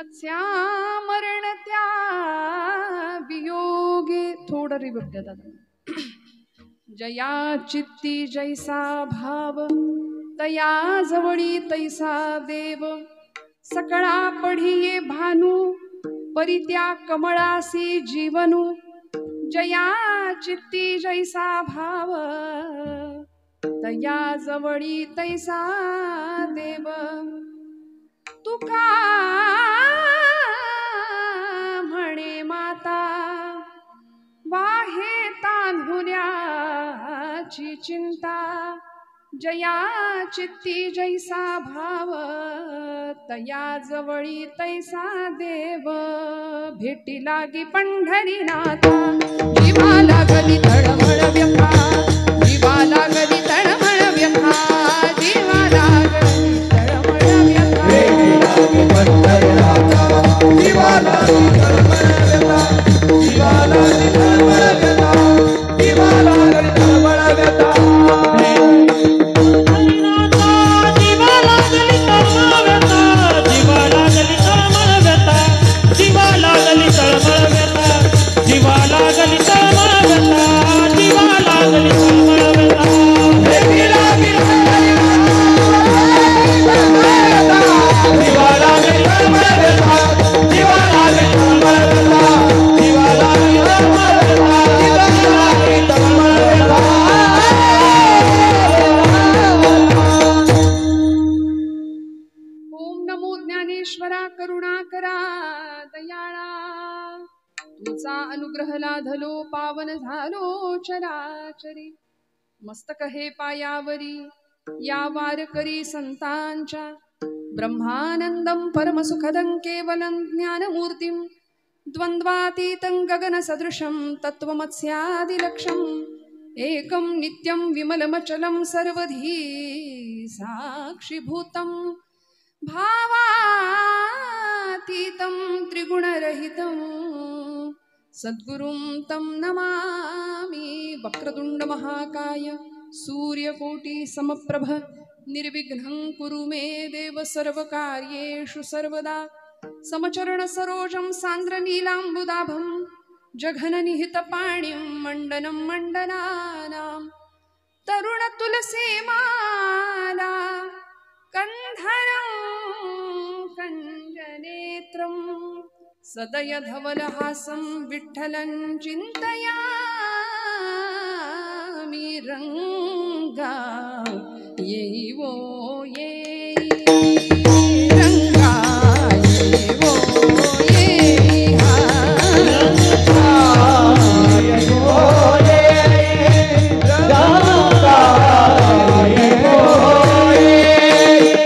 मत्स्या मरणत्या वियोगे. थोडं रिवर्ब द्या दादा. जया चित्ती जैसा भाव तया जवळी तैसा देव. सकळा पढिये भानू परित्या कमळासी जीवनू. जया चित्ती जैसा भाव तया जवळी तैसा देव. तुका म्हणे माता वाहे तान्हुल्याची चिंता. जया चित्ती जैसा भाव तया जवळी तैसा देव. भेटी लागी पंढरीनाथा जीवा लागली तळमळ व्यथा. जीवा लागली तळमळ व्यथा. जीवा लागली तळमळ व्यथा. पंढरीनाथा जीवा लागली तळमळ व्यथा. जीवा लागली तळमळ व्यथा. जीवा लागली तळमळ व्यथा. करुणाकरा दयाळा. तुझा अनुग्रह लाधलो पावन झालो चराचरी. मस्तक हे पायावरी या वारकरी संतांच्या. ब्रह्मानंदं परमसुखदं केवलं ज्ञानमूर्तिं. द्वंद्वातीतं गगनसदृशं तत्त्वमस्यादिलक्ष्यम्. एकं नित्यं विमलमचलं सर्वधी साक्षिभूतं. भावातीतं त्रिगुणरहितं सद्गुरुं तं नमामि. वक्रतुंड महाकाय सूर्यकोटि समप्रभ निर्विघ्नं कुरु मे देव. सर्वकार्येषु सर्वदा समचरण सरोजं सान्द्रनीलाम्बुदाभं. जघननिहितपाणिं मण्डनं मण्डनानां. तरुणतुलसीमाला कन्धरं कञ्जनेत्रं. सदयधवलहासं विठ्ठलं चिन्तयामि. रङ्गा येवो ये. रङ्गा येवो ये. रङ्गा येवो ये. रङ्गा येवो ये. रङ्गा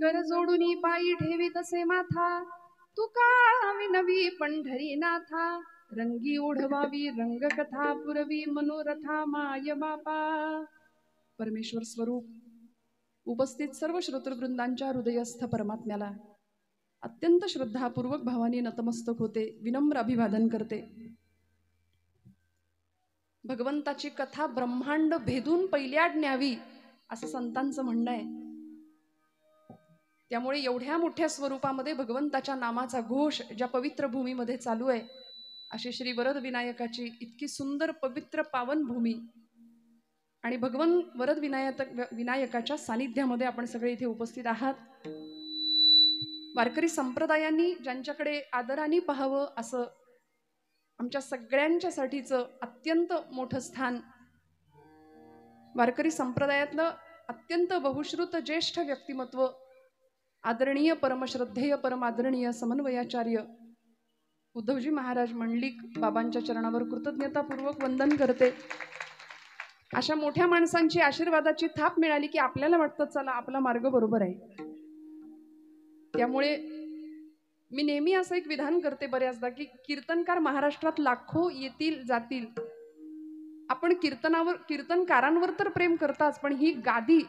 कर जोडूनी पायी ठेवी तसे माथा. तुका विनवी पंढरीनाथा. रंगी ओढवावी रंगकथा पुरवी मनोरथा माय बापा. परमेश्वर स्वरूप उपस्थित सर्व श्रोतृवृंदांच्या हृदयस्थ परमात्म्याला अत्यंत श्रद्धापूर्वक भावानी नतमस्तक होते, विनम्र अभिवादन करते. भगवंताची कथा ब्रह्मांड भेदून पहिल्याड न्यावी असं संतांचं म्हणणं आहे. त्यामुळे एवढ्या मोठ्या स्वरूपामध्ये भगवंताच्या नामाचा घोष ज्या पवित्र भूमीमध्ये चालू आहे, अशी श्री वरद विनायकाची इतकी सुंदर पवित्र पावन भूमी आणि भगवन वरद विनायकाच्या सानिध्यामध्ये आपण सगळे इथे उपस्थित आहात. वारकरी संप्रदायांनी ज्यांच्याकडे आदराने पाहावं असं आमच्या सगळ्यांच्यासाठीचं अत्यंत मोठं स्थान, वारकरी संप्रदायातलं अत्यंत बहुश्रुत ज्येष्ठ व्यक्तिमत्व, आदरणीय परमश्रद्धेय परमादरणीय समन्वयाचार्य उद्धवजी महाराज मंडलिक बाबांच्या चरणावर कृतज्ञतापूर्वक वंदन करते. अशा मोठ्या माणसांची आशीर्वादाची थाप मिळाली की आपल्याला वाटतं चला आपला मार्ग बरोबर आहे. त्यामुळे मी नेहमी असं एक विधान करते बऱ्याचदा की कीर्तनकार महाराष्ट्रात लाखो येतील जातील, आपण कीर्तनकारांवर तर प्रेम करताच, पण ही गादी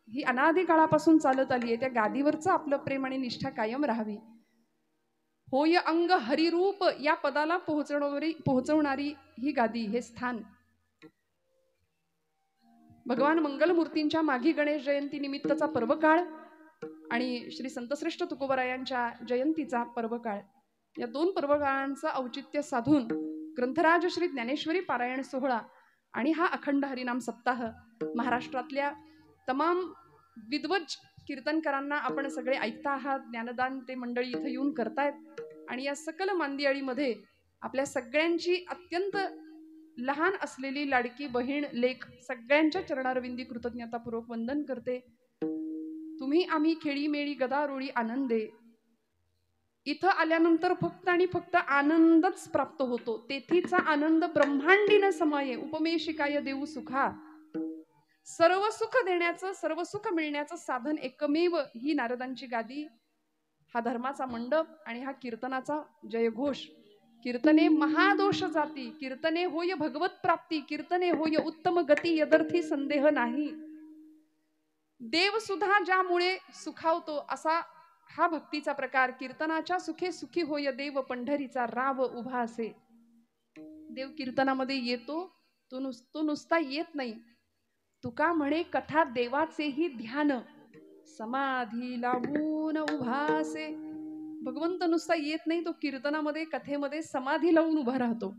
ही अनादी काळापासून चालत आली आहे, त्या गादीवरचं आपलं प्रेम आणि निष्ठा कायम राहावी. होय अंग हरिरूप या पदाला पोहोचवणारी ही गादी, हे स्थान. भगवान मंगलमूर्तींच्या माघी गणेश जयंती निमित्तचा पर्वकाळ आणि श्री संतश्रेष्ठ तुकोबरायांच्या जयंतीचा पर्वकाळ, या दोन पर्वकाळांचं औचित्य साधून ग्रंथराज श्री ज्ञानेश्वरी पारायण सोहळा आणि हा अखंड हरिनाम सप्ताह महाराष्ट्रातल्या तमाम विद्वज कीर्तनकारांना आपण सगळे ऐकता आहात. ज्ञानदान ते मंडळी इथं येऊन करतायत आणि या सकल मांदियाळीमध्ये आपल्या सगळ्यांची अत्यंत लहान असलेली लाडकी बहीण लेक सगळ्यांच्या चरणारविंदी कृतज्ञतापूर्वक वंदन करते. तुम्ही आम्ही खेळी मेळी गदारोळी आनंदे. इथं आल्यानंतर फक्त आणि फक्त आनंदच प्राप्त होतो. तेथीचा आनंद ब्रह्मांडीन समाये उपमेशिकाय देऊ सुखा. सर्व सुख देण्याचं, सर्व सुख मिळण्याचं साधन एकमेव ही नारदांची गादी, हा धर्माचा मंडप आणि हा कीर्तनाचा जयघोष. कीर्तने महादोष जाती, कीर्तने होय भगवत प्राप्ती, कीर्तने होय उत्तम गती, यदर्थी संदेह नाही. देव सुद्धा ज्यामुळे सुखावतो असा हा भक्तीचा प्रकार. कीर्तनाच्या सुखे सुखी होय देव, पंढरीचा राव उभा असे. देव कीर्तनामध्ये येतो, तो नुसता येत नाही. तुका म्हणे कथा देवाचेही ध्यान, समाधी लावून उभा असे. भगवंत नुसता येत नाही, तो कीर्तनामध्ये कथेमध्ये समाधी लावून उभा राहतो.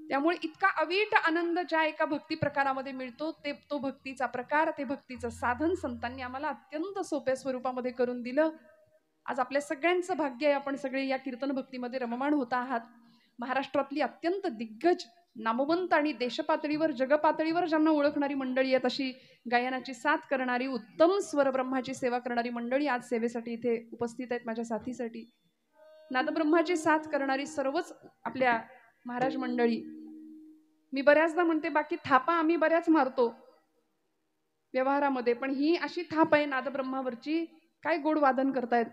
त्यामुळे इतका अवीट आनंद ज्या एका भक्ती प्रकारामध्ये मिळतो, तो भक्तीचा प्रकार, ते भक्तीचं साधन संतांनी आम्हाला अत्यंत सोप्या स्वरूपामध्ये करून दिलं. आज आपल्या सगळ्यांचं भाग्य आहे, आपण सगळे या कीर्तन भक्तीमध्ये रममाण होत आहात. महाराष्ट्रातली अत्यंत दिग्गज, नामवंत आणि देशपातळीवर जगपातळीवर ज्यांना ओळखणारी मंडळी आहेत, अशी गायनाची साथ करणारी, उत्तम स्वरब्रह्माची सेवा करणारी मंडळी आज सेवेसाठी इथे उपस्थित आहेत. माझ्या साथीसाठी नादब्रह्माची साथ करणारी सर्वच आपल्या महाराज मंडळी. मी बऱ्याचदा म्हणते, बाकी थापा आम्ही बऱ्याच मारतो व्यवहारामध्ये, पण ही अशी थाप आहे नादब्रह्मावरची. काय गोड वादन करतायत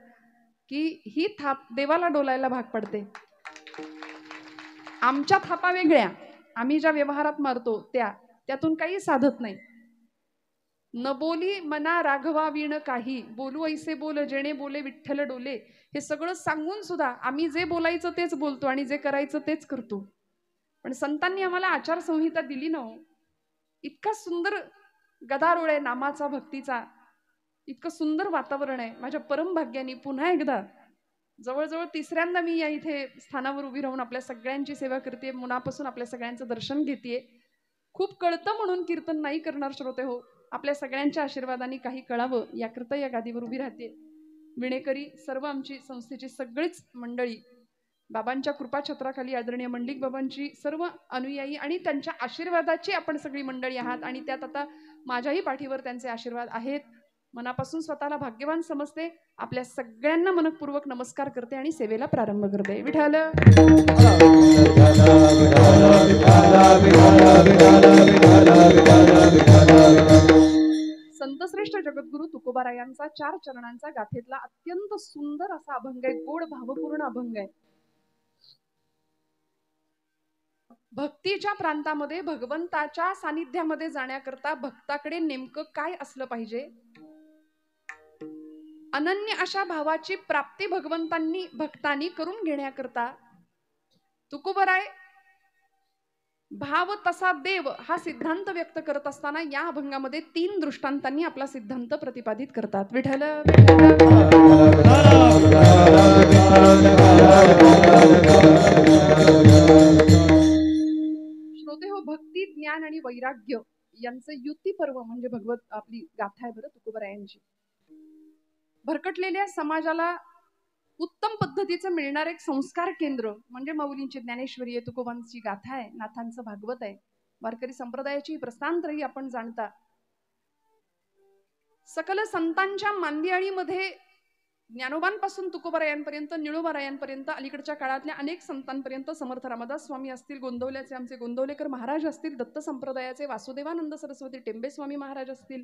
की ही थाप देवाला डोलायला भाग पडते. आमच्या थापा वेगळ्या, आम्ही ज्या व्यवहारात मारतो त्यातून काही साधत नाही. न बोली मना राघवा विण काही, बोलू ऐसे बोल जेणे बोले विठ्ठल डोले. हे सगळं सांगून सुद्धा आम्ही जे बोलायचं तेच बोलतो आणि जे करायचं तेच करतो. पण संतांनी आम्हाला आचारसंहिता दिली ना, इतका सुंदर गदारोळ आहे नामाचा, भक्तीचा, इतकं सुंदर वातावरण आहे. माझ्या परमभाग्याने पुन्हा एकदा जवळजवळ तिसऱ्यांदा मी या इथे स्थानावर उभी राहून आपल्या सगळ्यांची सेवा करते, मनापासून आपल्या सगळ्यांचं दर्शन घेते. खूप कळतं म्हणून कीर्तन नाही करणार श्रोते हो, आपल्या सगळ्यांच्या आशीर्वादाने काही कळावं याकरता या गादीवर उभी राहते. विणेकरी सर्व आमची संस्थेची सगळीच मंडळी, बाबांच्या कृपाछत्राखाली आदरणीय मंडलिक बाबांची सर्व अनुयायी आणि त्यांच्या आशीर्वादाची आपण सगळी मंडळी आहात आणि त्यात आता माझ्याही पाठीवर त्यांचे आशीर्वाद आहेत. मनापासून स्वतःला भाग्यवान समजते. आपल्या सगळ्यांना मनपूर्वक नमस्कार करते आणि सेवेला प्रारंभ करते. विठाल संतश्रेष्ठ जगद्गुरु तुकोबारायांचा 4 चरणांचा गाथेतला अत्यंत सुंदर असा अभंग आहे, गोड भावपूर्ण अभंग आहे. भक्तीच्या प्रांतामध्ये भगवंताच्या सानिध्यामध्ये जाण्याकरता भक्ताकडे नेमकं काय असलं पाहिजे, अनन्य अशा भावाची प्राप्ती भक्तांनी करून घेण्याकरता तुकोबराय भाव तसा देव हा सिद्धांत व्यक्त करत असताना या अभंगामध्ये 3 दृष्टांतांनी आपला सिद्धांत प्रतिपादित करतात. विठ्ठल श्रोते हो, भक्ती ज्ञान आणि वैराग्य यांचं युती पर्व म्हणजे भगवत आपली गाथा आहे बरं तुकोबरायांची. भरकटलेल्या समाजाला उत्तम पद्धतीचं मिळणार एक संस्कार केंद्र म्हणजे माऊलींची ज्ञानेश्वरी आहे, तुकोबांची गाथा आहे, नाथांचं भागवत आहे. वारकरी संप्रदायाची प्रस्थानत्रयी आपण जाणता. सकल संतांच्या मांदियाळीमध्ये ज्ञानोबांपासून तुकोबरायांपर्यंत, निळोबारायांपर्यंत, अलीकडच्या काळातल्या अनेक संतांपर्यंत, समर्थ रामदास स्वामी असतील, गोंदवल्याचे आमचे गोंदवलेकर महाराज असतील, दत्त संप्रदायाचे वासुदेवानंद सरस्वती टेंबे स्वामी महाराज असतील,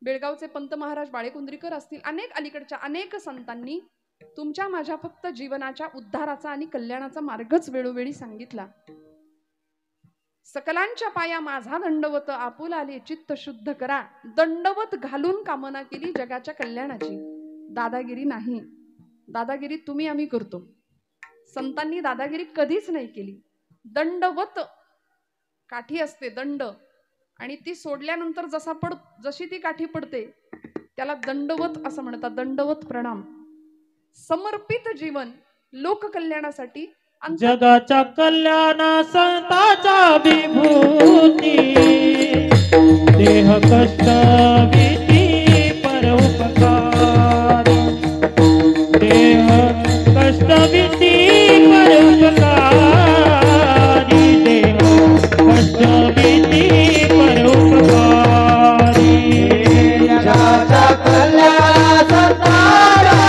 बेळगावचे पंत महाराज बाळेकुंद्रीकर असतील, अनेक अलीकडच्या अनेक संतांनी तुमच्या माझ्या फक्त जीवनाच्या उद्धाराचा आणि कल्याणाचा मार्गच वेळोवेळी सांगितला. सकलांच्या पाया माझा दंडवत, आपुल आले चित्त शुद्ध करा. दंडवत घालून कामना केली जगाच्या कल्याणाची. दादागिरी नाही. दादागिरी तुम्ही आम्ही करतो. संतांनी दादागिरी कधीच नाही केली. दंडवत काठी असते, दंड, आणि ती सोडल्यानंतर जशी ती काठी पडते त्याला दंडवत असं म्हणतात. दंडवत प्रणाम. समर्पित जीवन लोककल्याणासाठी, जगाच्या कल्याणा संतांच्या विभूती, देह कष्ट भीती परोपकारी, देह कष्ट भीती परोपकारी, देह कष्ट भीती परोपकारी, जगाच्या कल्याणा संतांच्या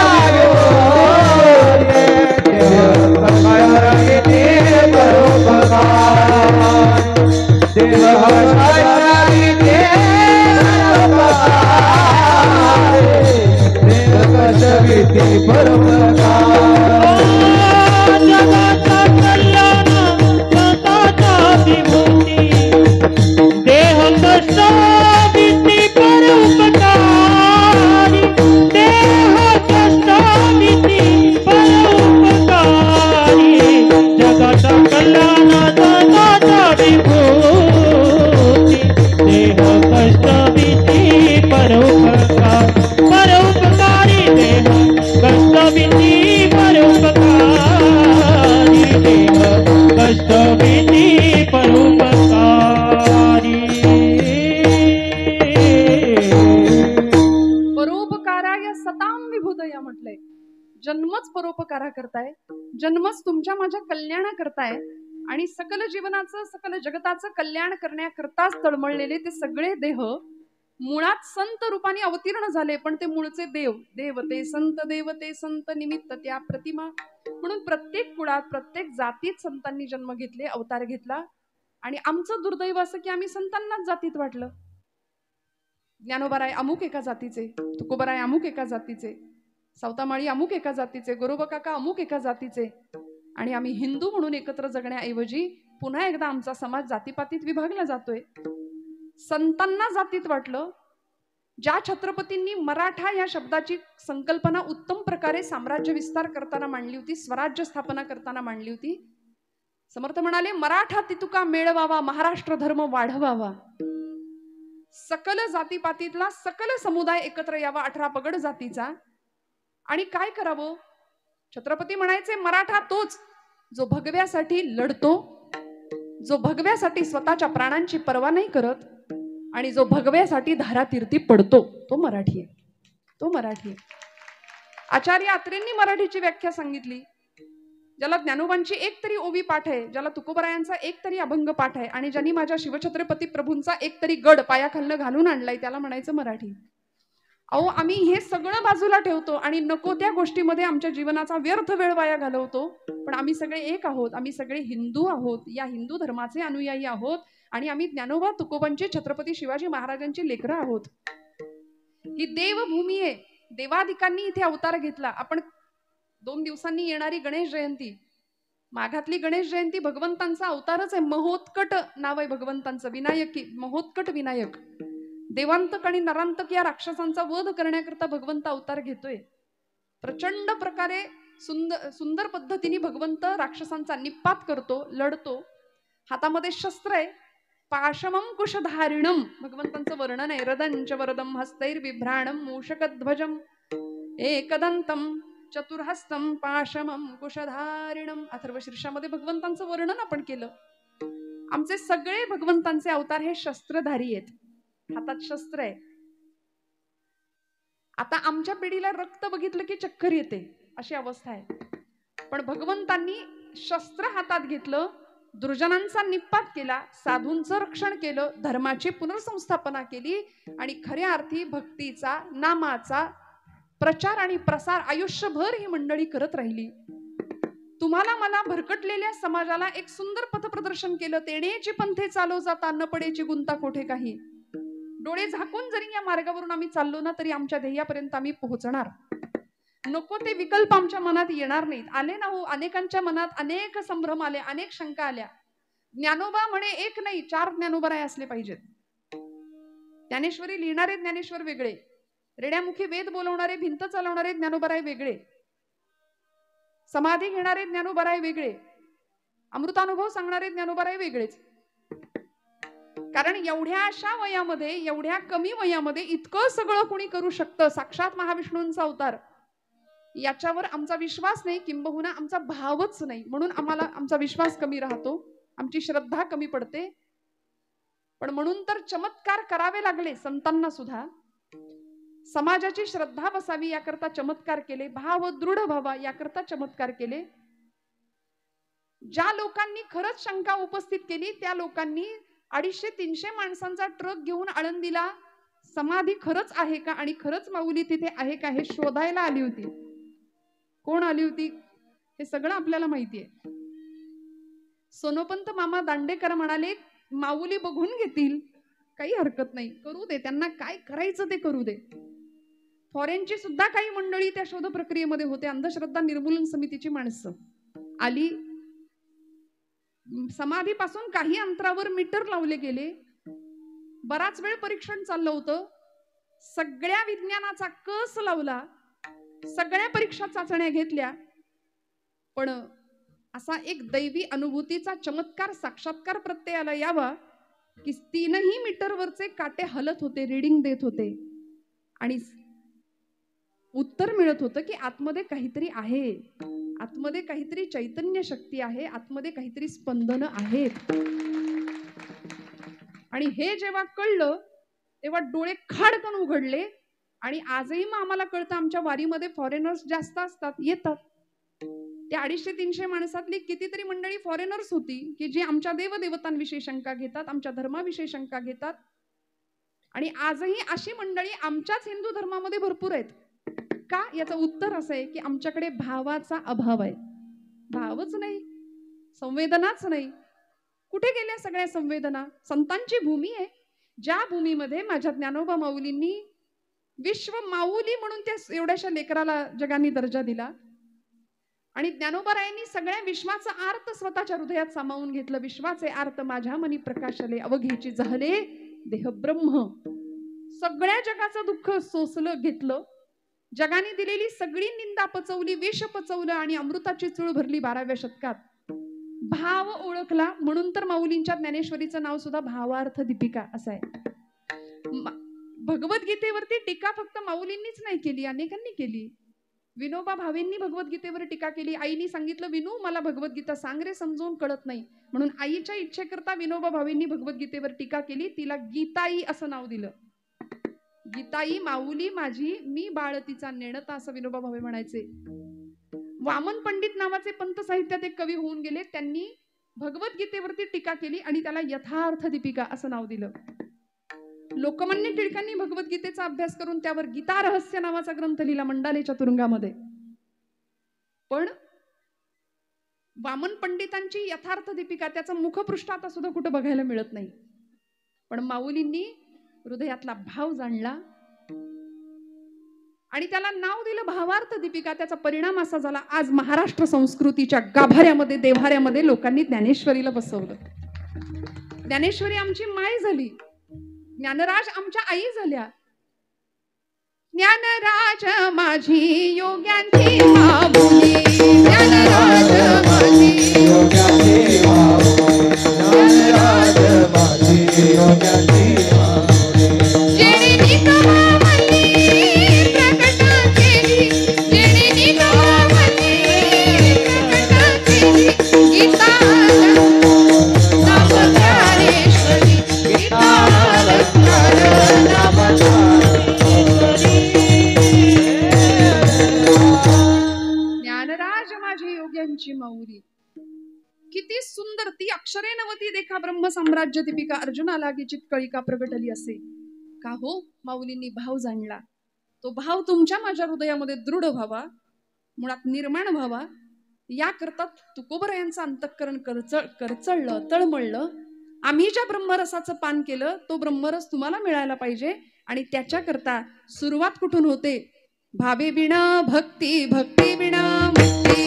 म्हटलंय. जन्मच परोपकारा करताय, जन्मच तुमच्या माझ्या कल्याणा करताय, आणि सकल जीवनाचं सकल जगताचं कल्याण करण्याकरताच तळमळलेले ते सगळे देह मुळात संत रूपाने अवतीर्ण झाले. पण ते मूळचे देव, देवते संत निमित्त त्या प्रतिमा. म्हणून प्रत्येक कुळात प्रत्येक जातीत संतांनी जन्म घेतले, अवतार घेतला. आणि आमचं दुर्दैव असं की आम्ही संतांनाच जातीत वाटलं. ज्ञानोबाराय अमुक एका जातीचे, तुकोबाराय अमुक एका जातीचे, सावतामाळी अमुक एका जातीचे, गोरोबा काका अमुक एका जातीचे, आणि आम्ही हिंदू म्हणून एकत्र जगण्याऐवजी पुन्हा एकदा आमचा समाज जातीपातीत विभागला जातोय. संतांना जातीत वाटलं. ज्या छत्रपतींनी मराठा या शब्दाची संकल्पना उत्तम प्रकारे साम्राज्य विस्तार करताना मांडली होती, स्वराज्य स्थापना करताना मांडली होती, समर्थ म्हणाले मराठा तितुका मेळवावा, महाराष्ट्र धर्म वाढवावा. सकल जातीपातीतला सकल समुदाय एकत्र यावा 18 पगड जातीचा. आणि काय करावं? छत्रपती म्हणायचे मराठा तोच जो भगव्यासाठी लढतो, जो भगव्यासाठी स्वतःच्या प्राणांची पर्वा नाही करत, आणि जो भगव्यासाठी धारातीर्थी पडतो, तो मराठी आहे, तो मराठी आहे. आचार्य अत्रेंनी मराठीची व्याख्या सांगितली. ज्याला ज्ञानोबांची एक तरी ओवी पाठ आहे, ज्याला तुकोबरायांचा एक तरी अभंग पाठ आहे, आणि ज्यांनी माझ्या शिवछत्रपती प्रभूंचा एक तरी गड पायाखालनं घालून आणलाय, त्याला म्हणायचं मराठी. अहो, आम्ही हे सगळं बाजूला ठेवतो आणि नको त्या गोष्टीमध्ये आमच्या जीवनाचा व्यर्थ वेळ वाया घालवतो. पण आम्ही सगळे एक आहोत, आम्ही सगळे हिंदू आहोत, या हिंदू धर्माचे अनुयायी आहोत, आणि आम्ही ज्ञानोबा तुकोबांचे छत्रपती शिवाजी महाराजांची लेकरं आहोत. ही देवभूमी आहे. देवादिकांनी इथे अवतार घेतला. आपण 2 दिवसांनी येणारी गणेश जयंती, माघातली गणेश जयंती भगवंतांचा अवतारच आहे. महोत्कट नाव आहे भगवंतांचं, विनायकी, महोत्कट विनायक. देवांतक आणि नरांतक या राक्षसांचा वध करण्याकरता भगवंत अवतार घेतोय. प्रचंड प्रकारे सुंदर पद्धतीने भगवंत राक्षसांचा निपात करतो, लढतो. हातामध्ये शस्त्र आहे. पाशमं कुशधारिणम भगवंतांचं वर्णन आहे. रदंच वरदम हस्तैर्बिभ्राणम मूषकध्वजम एकदंतम चतुर्हस्तम पाशमं कुशधारिणम. अथर्वशीर्षामध्ये भगवंतांचं वर्णन आपण केलं. आमचे सगळे भगवंतांचे अवतार हे शस्त्रधारी आहेत, हातात शस्त्र आहे. आता आमच्या पिढीला रक्त बघितलं की चक्कर येते अशी अवस्था आहे. पण भगवंतांनी शस्त्र हातात घेतलं, दुर्जनांचा निपात केला, साधूंचं रक्षण केलं, धर्माची पुनर्संस्थापना केली आणि खऱ्या अर्थी भक्तीचा, नामाचा प्रचार आणि प्रसार आयुष्यभर ही मंडळी करत राहिली. तुम्हाला मला भरकटलेल्या समाजाला एक सुंदर पथप्रदर्शन केलं. तेणेची पंथे चालव जाता न पडेची गुंता कोठे काही. डोळे झाकून जरी या मार्गावरून आम्ही चाललो ना तरी आमच्या ध्येयापर्यंत आम्ही पोहोचणार. नको ते विकल्प आमच्या मनात येणार नाहीत. आले ना हो, अनेकांच्या मनात अनेक संभ्रम आले, अनेक शंका आल्या. ज्ञानोबा म्हणे एक नाही 4 ज्ञानोबराय असले पाहिजेत. ज्ञानेश्वरी लिहिणारे ज्ञानेश्वर वेगळे, रेड्यामुखी वेद बोलवणारे, भिंत चालवणारे ज्ञानोबराय वेगळे, समाधी घेणारे ज्ञानोबराय वेगळे, अमृतानुभव सांगणारे ज्ञानोबराय वेगळेच. कारण एवढ्या अशा वयामध्ये, एवढ्या कमी वयामध्ये इतकं सगळं कोणी करू शकतं, साक्षात महाविष्णूंचा अवतार, याच्यावर आमचा विश्वास नाही, किंबहुना आमचा भावच नाही. म्हणून आम्हाला आमचा विश्वास कमी राहतो, आमची श्रद्धा कमी पडते. पण म्हणून तर चमत्कार करावे लागले संतांना सुद्धा. समाजाची श्रद्धा बसावी याकरता चमत्कार केले, भाव दृढ व्हावा याकरता चमत्कार केले. ज्या लोकांनी खरंच शंका उपस्थित केली त्या लोकांनी 250-300 माणसांचा ट्रक घेऊन आळंदीला समाधी खरंच आहे का आणि खरंच माऊली तिथे आहे का हे शोधायला आली होती. कोण आली होती हे सगळं आपल्याला माहिती आहे. सोनोपंत मामा दांडेकर म्हणाले माऊली बघून घेतील, काही हरकत नाही, करू दे, त्यांना काय करायचं ते करू दे. फॉरेनची सुद्धा काही मंडळी त्या शोध प्रक्रियेमध्ये होते. अंधश्रद्धा निर्मूलन समितीची माणसं आली. समाधीपासून काही अंतरावर मीटर लावले गेले. बराच वेळ परीक्षण चाललं होतं. सगळ्या विज्ञानाचा कस लावला, सगळ्या परीक्षा चाचण्या घेतल्या. पण असा एक दैवी अनुभूतीचा चमत्कार, साक्षात्कार प्रत्ययाला यावा की 3ही मीटरवरचे काटे हलत होते, रीडिंग देत होते आणि उत्तर मिळत होतं की आतमध्ये काहीतरी आहे, आतमध्ये काहीतरी चैतन्य शक्ती आहे, आतमध्ये काहीतरी स्पंदन आहेत. आणि हे जेव्हा कळलं तेव्हा डोळे खाडकन उघडले. आणि आजही मग आम्हाला कळतं आमच्या वारीमध्ये फॉरेनर्स जास्त असतात, येतात. त्या 250-300 माणसातली कितीतरी मंडळी फॉरेनर्स होती की जी आमच्या देवदेवतांविषयी शंका घेतात, आमच्या धर्माविषयी शंका घेतात. आणि आजही अशी मंडळी आमच्याच हिंदू धर्मामध्ये भरपूर आहेत. का? याचं उत्तर असं आहे की आमच्याकडे भावाचा अभाव आहे. भावच नाही, संवेदनाच नाही. कुठे गेल्या सगळ्या संवेदना? संतांची भूमी आहे, ज्या भूमीमध्ये माझ्या ज्ञानोबा माऊलींनी विश्व माऊली म्हणून त्या एवढ्याशा लेकराला जगाने दर्जा दिला. आणि ज्ञानोबारायांनी सगळ्या विश्वाचा आर्त स्वतःच्या हृदयात सामावून घेतलं. विश्वाचे आर्त माझ्या मनी प्रकाशले, अवघेची जहले देह ब्रह्म. सगळ्या जगाचं दुःख सोसलं घेतलं. जगाने दिलेली सगळी निंदा पचवली, विष पचवलं आणि अमृताची चूळ भरली 12व्या शतकात. भाव ओळखला. म्हणून तर माऊलींच्या ज्ञानेश्वरीचं नाव सुद्धा भावार्थ दीपिका असं आहे. भगवद्गीतेवरती टीका फक्त माऊलींनीच नाही केली, अनेकांनी केली. विनोबा भावेंनी भगवद्गीतेवर टीका केली. आईनी सांगितलं, विनू मला भगवद्गीता सांग रे, समजून कळत नाही. म्हणून आईच्या इच्छेकरता विनोबा भावेंनी भगवद्गीतेवर टीका केली. तिला गीताई असं नाव दिलं. गीताई माऊली माझी, मी बाळ तिचा नेणता, असं विनोबा भावे म्हणायचे. वामन पंडित नावाचे पंत साहित्यात एक कवी होऊन गेले. त्यांनी भगवद्गीतेवरती टीका केली आणि त्याला यथार्थ दीपिका असं नाव दिलं. लोकमान्य टिळकांनी भगवद्गीतेचा अभ्यास करून त्यावर गीता रहस्य नावाचा ग्रंथ लिहिला मंडालेच्या तुरुंगामध्ये. पण वामन पंडितांची यथार्थ दीपिका त्याचा मुखपृष्ठ आता सुद्धा कुठं बघायला मिळत नाही. पण माऊलींनी हृदयातला भाव जाणला आणि त्याला नाव दिलं भावार्थ दीपिका. त्याचा परिणाम असा झाला, आज महाराष्ट्र संस्कृतीच्या गाभाऱ्यामध्ये, देव्हाऱ्यामध्ये लोकांनी ज्ञानेश्वरीला बसवलं. ज्ञानेश्वरी आमची माय झाली. ज्ञानराज आमच्या आई झाल्या. ज्ञानराज माझी योग्यांची माऊली, ज्ञानराज माझी योग्याची माऊली, ज्ञानराज माझी योग्याची माऊली. जेणे निगमावली प्रकट केली, जेणे निगमावली प्रकट केली, गीता नामधारेश्वरी, गीता ज्ञानराज माझी योग्यांची माऊली. किती सुंदर ती अक्षरे नवती देखा ब्रह्म साम्राज्य दीपिका अर्जुनाला चित कळिका प्रगटली असे. का हो माऊलींनी भाव जाणला. तो भाव तुमच्या माझ्या हृदयामध्ये दृढ व्हावा, मुळात निर्माण व्हावा, याकरता तुकोबरायांचं अंतःकरण करचळलं, तळमळलं. आम्ही ज्या ब्रह्मरसाचं पान केलं तो ब्रह्मरस तुम्हाला मिळायला पाहिजे. आणि त्याच्याकरता सुरुवात कुठून होते? भावे विना भक्ती, भक्ती विना मुक्ती,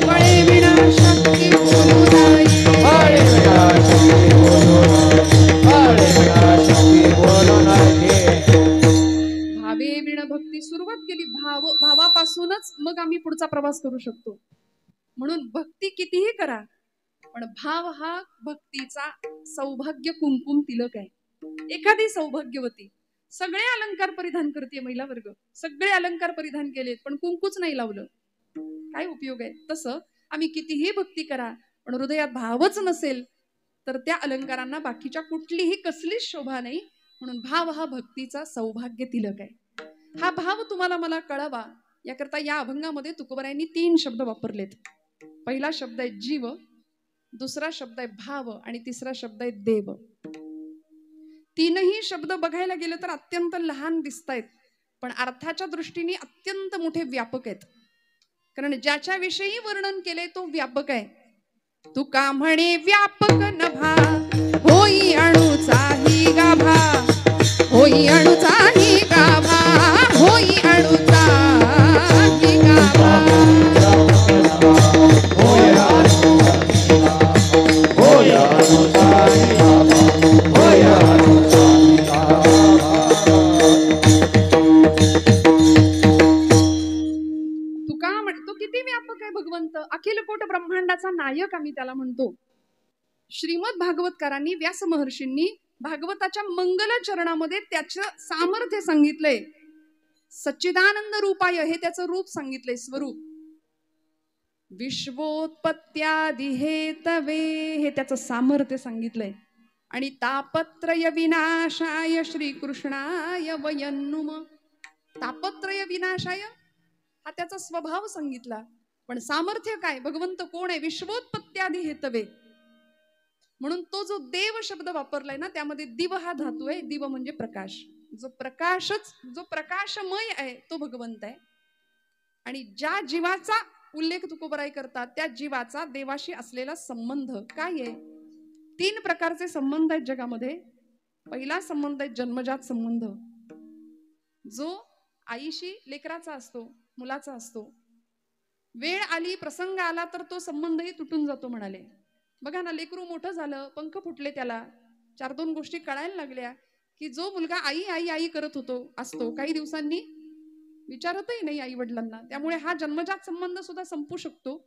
बळे विना शक्ती बोलू नाही, भावे विना भक्ती. सुरुवात केली भावापासूनच मग आम्ही पुढचा प्रवास करू शकतो. म्हणून भक्ती कितीही करा, पण भाव हा भक्तीचा सौभाग्य कुंकुम तिलक आहे. एखादी सौभाग्यवती सगळे अलंकार परिधान करते, महिला वर्ग सगळे अलंकार परिधान केलेत पण कुंकूच नाही लावलं, काय उपयोग आहे? तसं आम्ही कितीही भक्ती करा पण हृदयात भावच नसेल तर त्या अलंकारांना बाकीच्या कुठलीही कसलीच शोभा नाही. म्हणून भाव हा भक्तीचा सौभाग्य तिलक आहे. हा भाव तुम्हाला मला कळावा याकरता या अभंगामध्ये तुकोबरायांनी 3 शब्द वापरलेत. पहिला शब्द आहे जीव, दुसरा शब्द आहे भाव आणि तिसरा शब्द आहे देव. तीनही शब्द बघायला गेलं तर अत्यंत लहान दिसतायत पण अर्थाच्या दृष्टीने अत्यंत मोठे व्यापक आहेत. कारण ज्याच्याविषयी वर्णन केले तो व्यापक आहे. तुका म्हणे व्यापक नभा, होई अणुचाही गाभा, होई अणुचाही गाभा, होई अणुचाही गाभा. भगवंत अखिल कोट ब्रह्मांडाचा नायक आम्ही त्याला म्हणतो. श्रीमद भागवतकारांनी व्यास महर्षींनी भागवताच्या मंगल चरणामध्ये त्याचं सामर्थ्य सांगितलंय. सच्चिदानंद रूपाय हे त्याचं रूप सांगितलंय, स्वरूप. विश्वोत्पत्त्यादि हेतवे हे त्याचं सामर्थ्य सांगितलंय. आणि तापत्रय विनाशाय श्रीकृष्णाय वयन्नुम, तापत्रय विनाशाय हा त्याचा स्वभाव सांगितला. पण सामर्थ्य काय? भगवंत कोण आहे? विश्वोत्पत्त्यादि हेतवे. म्हणून तो जो देव शब्द वापरलाय ना त्यामध्ये दिव हा धातू आहे. दिव म्हणजे प्रकाश. जो प्रकाशमय आहे तो भगवंत आहे. आणि ज्या जीवाचा उल्लेख तुकोबराय करतात त्या जीवाचा देवाशी असलेला संबंध काय आहे? 3 प्रकारचे संबंध आहेत जगामध्ये. पहिला संबंध आहे जन्मजात संबंध, जो आईशी लेकराचा असतो, मुलाचा असतो. वेळ आली, प्रसंग आला तर तो संबंधही तुटून जातो म्हणाले. बघा ना, लेकरू मोठं झालं, पंख फुटले, त्याला 4-2 गोष्टी कळायला लागल्या की जो मुलगा आई आई आई करत असतो काही दिवसांनी विचारतही नाही आई वडिलांना. त्यामुळे हा जन्मजात संबंध सुद्धा संपू शकतो.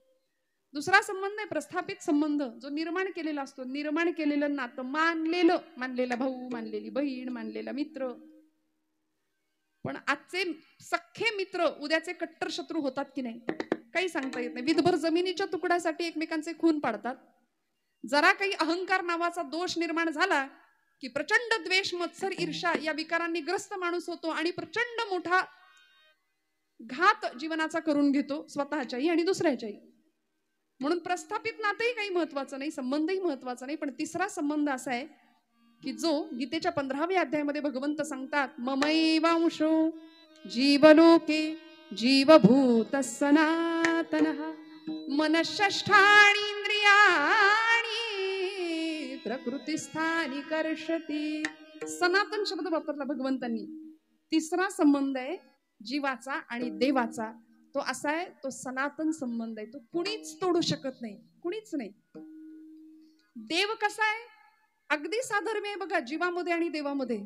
दुसरा संबंध आहे प्रस्थापित संबंध, जो निर्माण केलेला असतो. निर्माण केलेलं नातं, मानलेला भाऊ, मानलेली बहीण, मानलेला मित्र. पण आजचे सख्खे मित्र उद्याचे कट्टर शत्रू होतात की नाही काही सांगता येत नाही. विधभर जमिनीच्या तुकड्यासाठी एकमेकांचे खून पाडतात. जरा काही अहंकार नावाचा दोष निर्माण झाला की प्रचंड द्वेष, मत्सर, ईर्ष्या या विकारांनी ग्रस्त माणूस होतो आणि प्रचंड मोठा घात जीवनाचा करून घेतो, स्वतःच्याही आणि दुसऱ्याच्याही. म्हणून प्रस्थापित नातंही काही महत्वाचं नाही, संबंधही महत्वाचा नाही. पण तिसरा संबंध असा आहे की जो गीतेच्या 15व्या अध्यायामध्ये भगवंत सांगतात, ममैवांशो जीवलोके जीवभूत सनातनः मनःषष्ठाणि इंद्रियाणि प्रकृतिस्थानि कर्षति. सनातन शब्द वापरला भगवंतांनी. तिसरा संबंध आहे जीवाचा आणि देवाचा. तो असा आहे, तो सनातन संबंध आहे. तो कुणीच तोडू शकत नाही, कुणीच नाही. देव कसा आहे? अगदी साधर्म्य आहे बघा जीवामध्ये आणि देवामध्ये.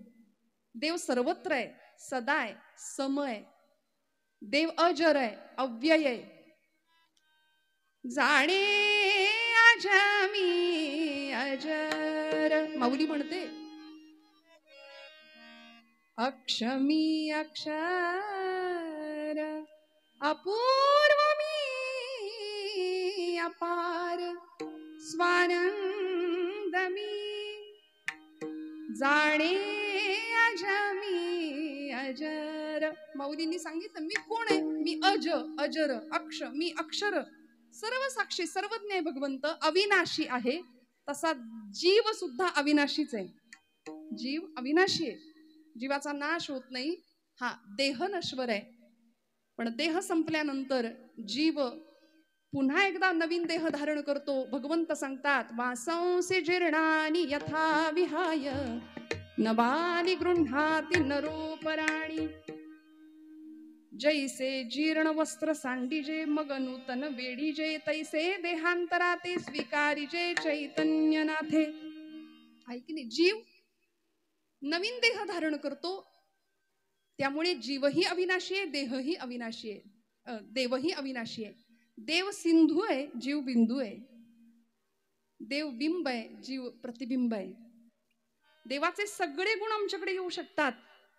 देव सर्वत्र आहे, सदा आहे, सम आहे. देव अजर आहे, अव्यय आहे. जाणे आजामी अजर माऊली म्हणते, अक्षमी अक्षर अपूर्व मी अपार स्वानंद मी. जाणे अजामी अजर. माऊलींनी सांगितलं मी कोण आहे? मी अज, अजर, अक्ष, मी अक्षर, सर्व साक्षी, सर्वज्ञ आहे भगवंत, अविनाशी आहे. तसा जीव सुद्धा अविनाशीच आहे. जीव अविनाशी आहे, जीवाचा नाश होत नाही. हा देह नश्वर आहे, पण देह संपल्यानंतर जीव पुन्हा एकदा नवीन देह धारण करतो. भगवंत सांगतात, वासंसी जीर्णानि यथा विहाय नवानि गृह्णाति नरोपराणि. जैसे जीर्ण वस्त्र सांडिजे मग नूतन वेडीजे, तैसे देहांतराते स्वीकारिजे चैतन्यनाथे. आहे की नाही? जीव नवीन देह धारण करतो, त्यामुळे जीवही अविनाशी आहे, देहही अविनाशी आहे, देवही अविनाशी आहे. देव सिंधू आहे, जीव बिंदू आहे. देव बिंब आहे, जीव प्रतिबिंब आहे. देवाचे सगळे गुण आमच्याकडे येऊ शकतात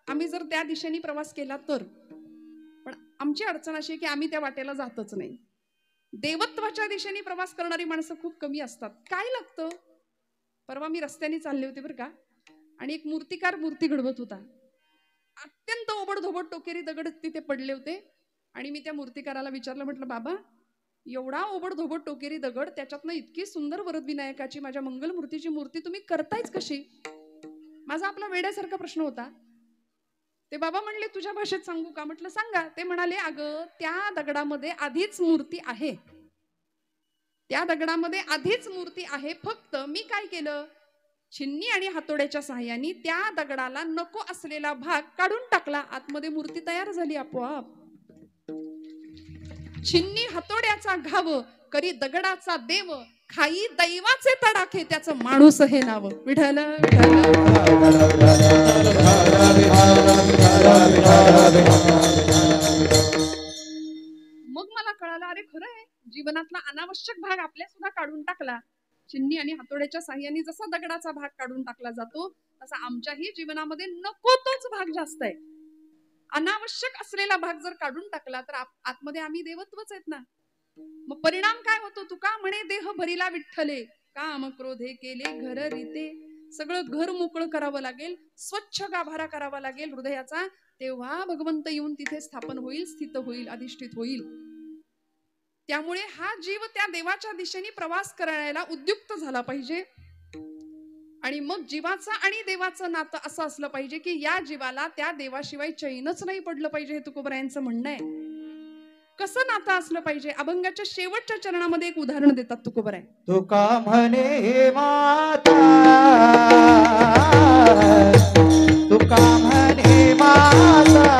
आम्ही जर त्या दिशेने प्रवास केला तर. पण आमची अडचण अशी आहे की आम्ही त्या वाटेला जातच नाही. देवत्वाच्या दिशेने प्रवास करणारी माणसं खूप कमी असतात. काय लागतं? परवा मी रस्त्याने चालले होते बरं का, आणि एक मूर्तिकार मूर्ती घडवत होता. अत्यंत ओबडधोबड टोकेरी दगड तिथे पडले होते. आणि मी त्या मूर्तिकाराला विचारलं, म्हटलं बाबा एवढा ओबडधोबड टोकेरी दगड, त्याच्यातनं इतकी सुंदर वरदविनायकाची माझ्या मंगलमूर्तीची मूर्ती तुम्ही करतायच कशी? माझा आपला वेड्यासारखा प्रश्न होता. ते बाबा म्हणले तुझ्या भाषेत सांगू का? म्हटलं सांगा. ते म्हणाले, अगं त्या दगडामध्ये आधीच मूर्ती आहे, त्या दगडामध्ये आधीच मूर्ती आहे. फक्त मी काय केलं, छिन्नी आणि हातोड्याच्या सहाय्याने त्या दगडाला नको असलेला भाग काढून टाकला, आतमध्ये मूर्ती तयार झाली आपोआप. छिन्नी हातोड्याचा घाव करी दगडाचा देव, खाई दैवाचे तडाखे त्याचं माणूस हे नाव. विठ्ठल मग मला कळालं, अरे खरं आहे, जीवनातला अनावश्यक भाग आपल्या सुद्धा काढून टाकला. चिन्नी आणि हातोड्याच्या साह्याने जसा दगडाचा भाग काढून टाकला जातो, तसा आमच्याही जीवनामध्ये नको तोच भाग जास्त आहे. अनावश्यक असलेला भाग जर काढून टाकला तर आतमध्ये आम्ही देवत्वच आहेत ना. मग परिणाम काय होतो? तुका म्हणे देह भरिला विठ्ठले, काम क्रोधे केले घर रीते. सगळं घर मोकळं करावं लागेल, स्वच्छ गाभारा करावा लागेल हृदयाचा, तेव्हा भगवंत येऊन तिथे स्थापन होईल, स्थित होईल, अधिष्ठित होईल. त्यामुळे हा जीव त्या देवाच्या दिशेने प्रवास करायला उद्युक्त झाला पाहिजे. आणि मग जीवाचं आणि देवाचं नातं असं असलं पाहिजे की या जीवाला त्या देवाशिवाय चैनच नाही पडलं पाहिजे. हे तुकोबरायांचं म्हणणं आहे. कसं नातं असलं पाहिजे? अभंगाच्या शेवटच्या चरणामध्ये एक उदाहरण देतात तुकोबराय. तुका म्हणे माता, तुका म्हणे माता,